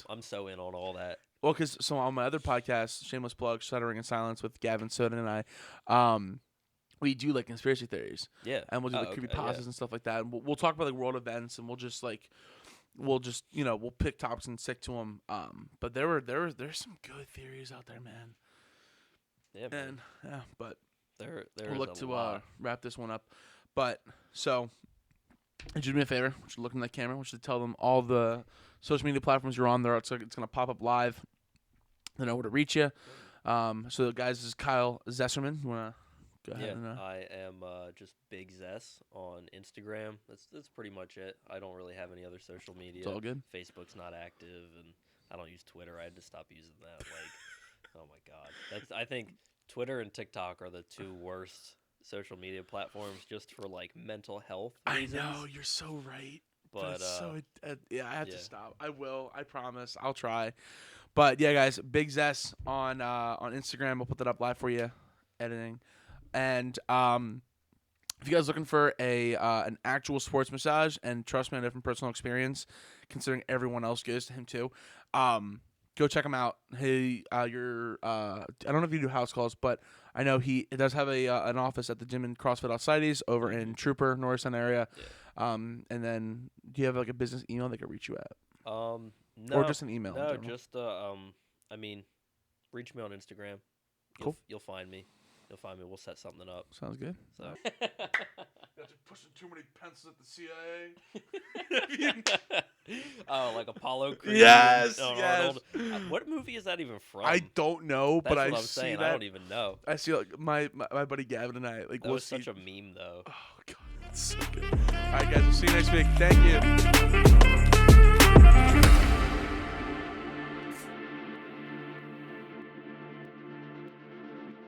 I'm so in on all that. Well, because so on my other podcast, shameless plug, Shuddering in Silence with Gavin Soden and I, we do like conspiracy theories. Yeah. And we'll do like creepypastas and stuff like that. And we'll talk about like world events, and we'll just we'll pick topics and stick to them. But there's some good theories out there, man. Yeah, man. And yeah, but we'll look to wrap this one up. But so, would you do me a favor? I want you to look in that camera. I want you to tell them all the social media platforms you're on there. It's gonna pop up live. They know where to reach you. So guys, this is Kyle Zeserman. You wanna go ahead? Yeah, I am just Big Zess on Instagram. That's pretty much it. I don't really have any other social media. It's all good. Facebook's not active, and I don't use Twitter. I had to stop using that. Like, oh my god, I think Twitter and TikTok are the two worst social media platforms just for like mental health reasons. I know, you're so right. But yeah, I have to stop. I will. I promise. I'll try. But yeah, guys, Big Zess on Instagram. We'll put that up live for you, editing. And if you guys are looking for an actual sports massage, and trust me, I know from personal experience, considering everyone else goes to him too, go check him out. Hey, I don't know if you do house calls, but I know he does have an office at the gym in CrossFit Outsides over in Trooper, Norristown area. Yeah. And then do you have like a business email they could reach you at? No, or just an email? No, just I mean, reach me on Instagram. Cool. You'll find me. We'll set something up. Sounds good. So. You're pushing too many pencils at the CIA. Oh, like Apollo Creed. Yes, Arnold. What movie is that even from? I don't know, That's but what I I'm see saying. that. I don't even know. I see like my buddy Gavin and I like. That was such a meme, though. Oh god, that's so good. All right, guys. We'll see you next week. Thank you.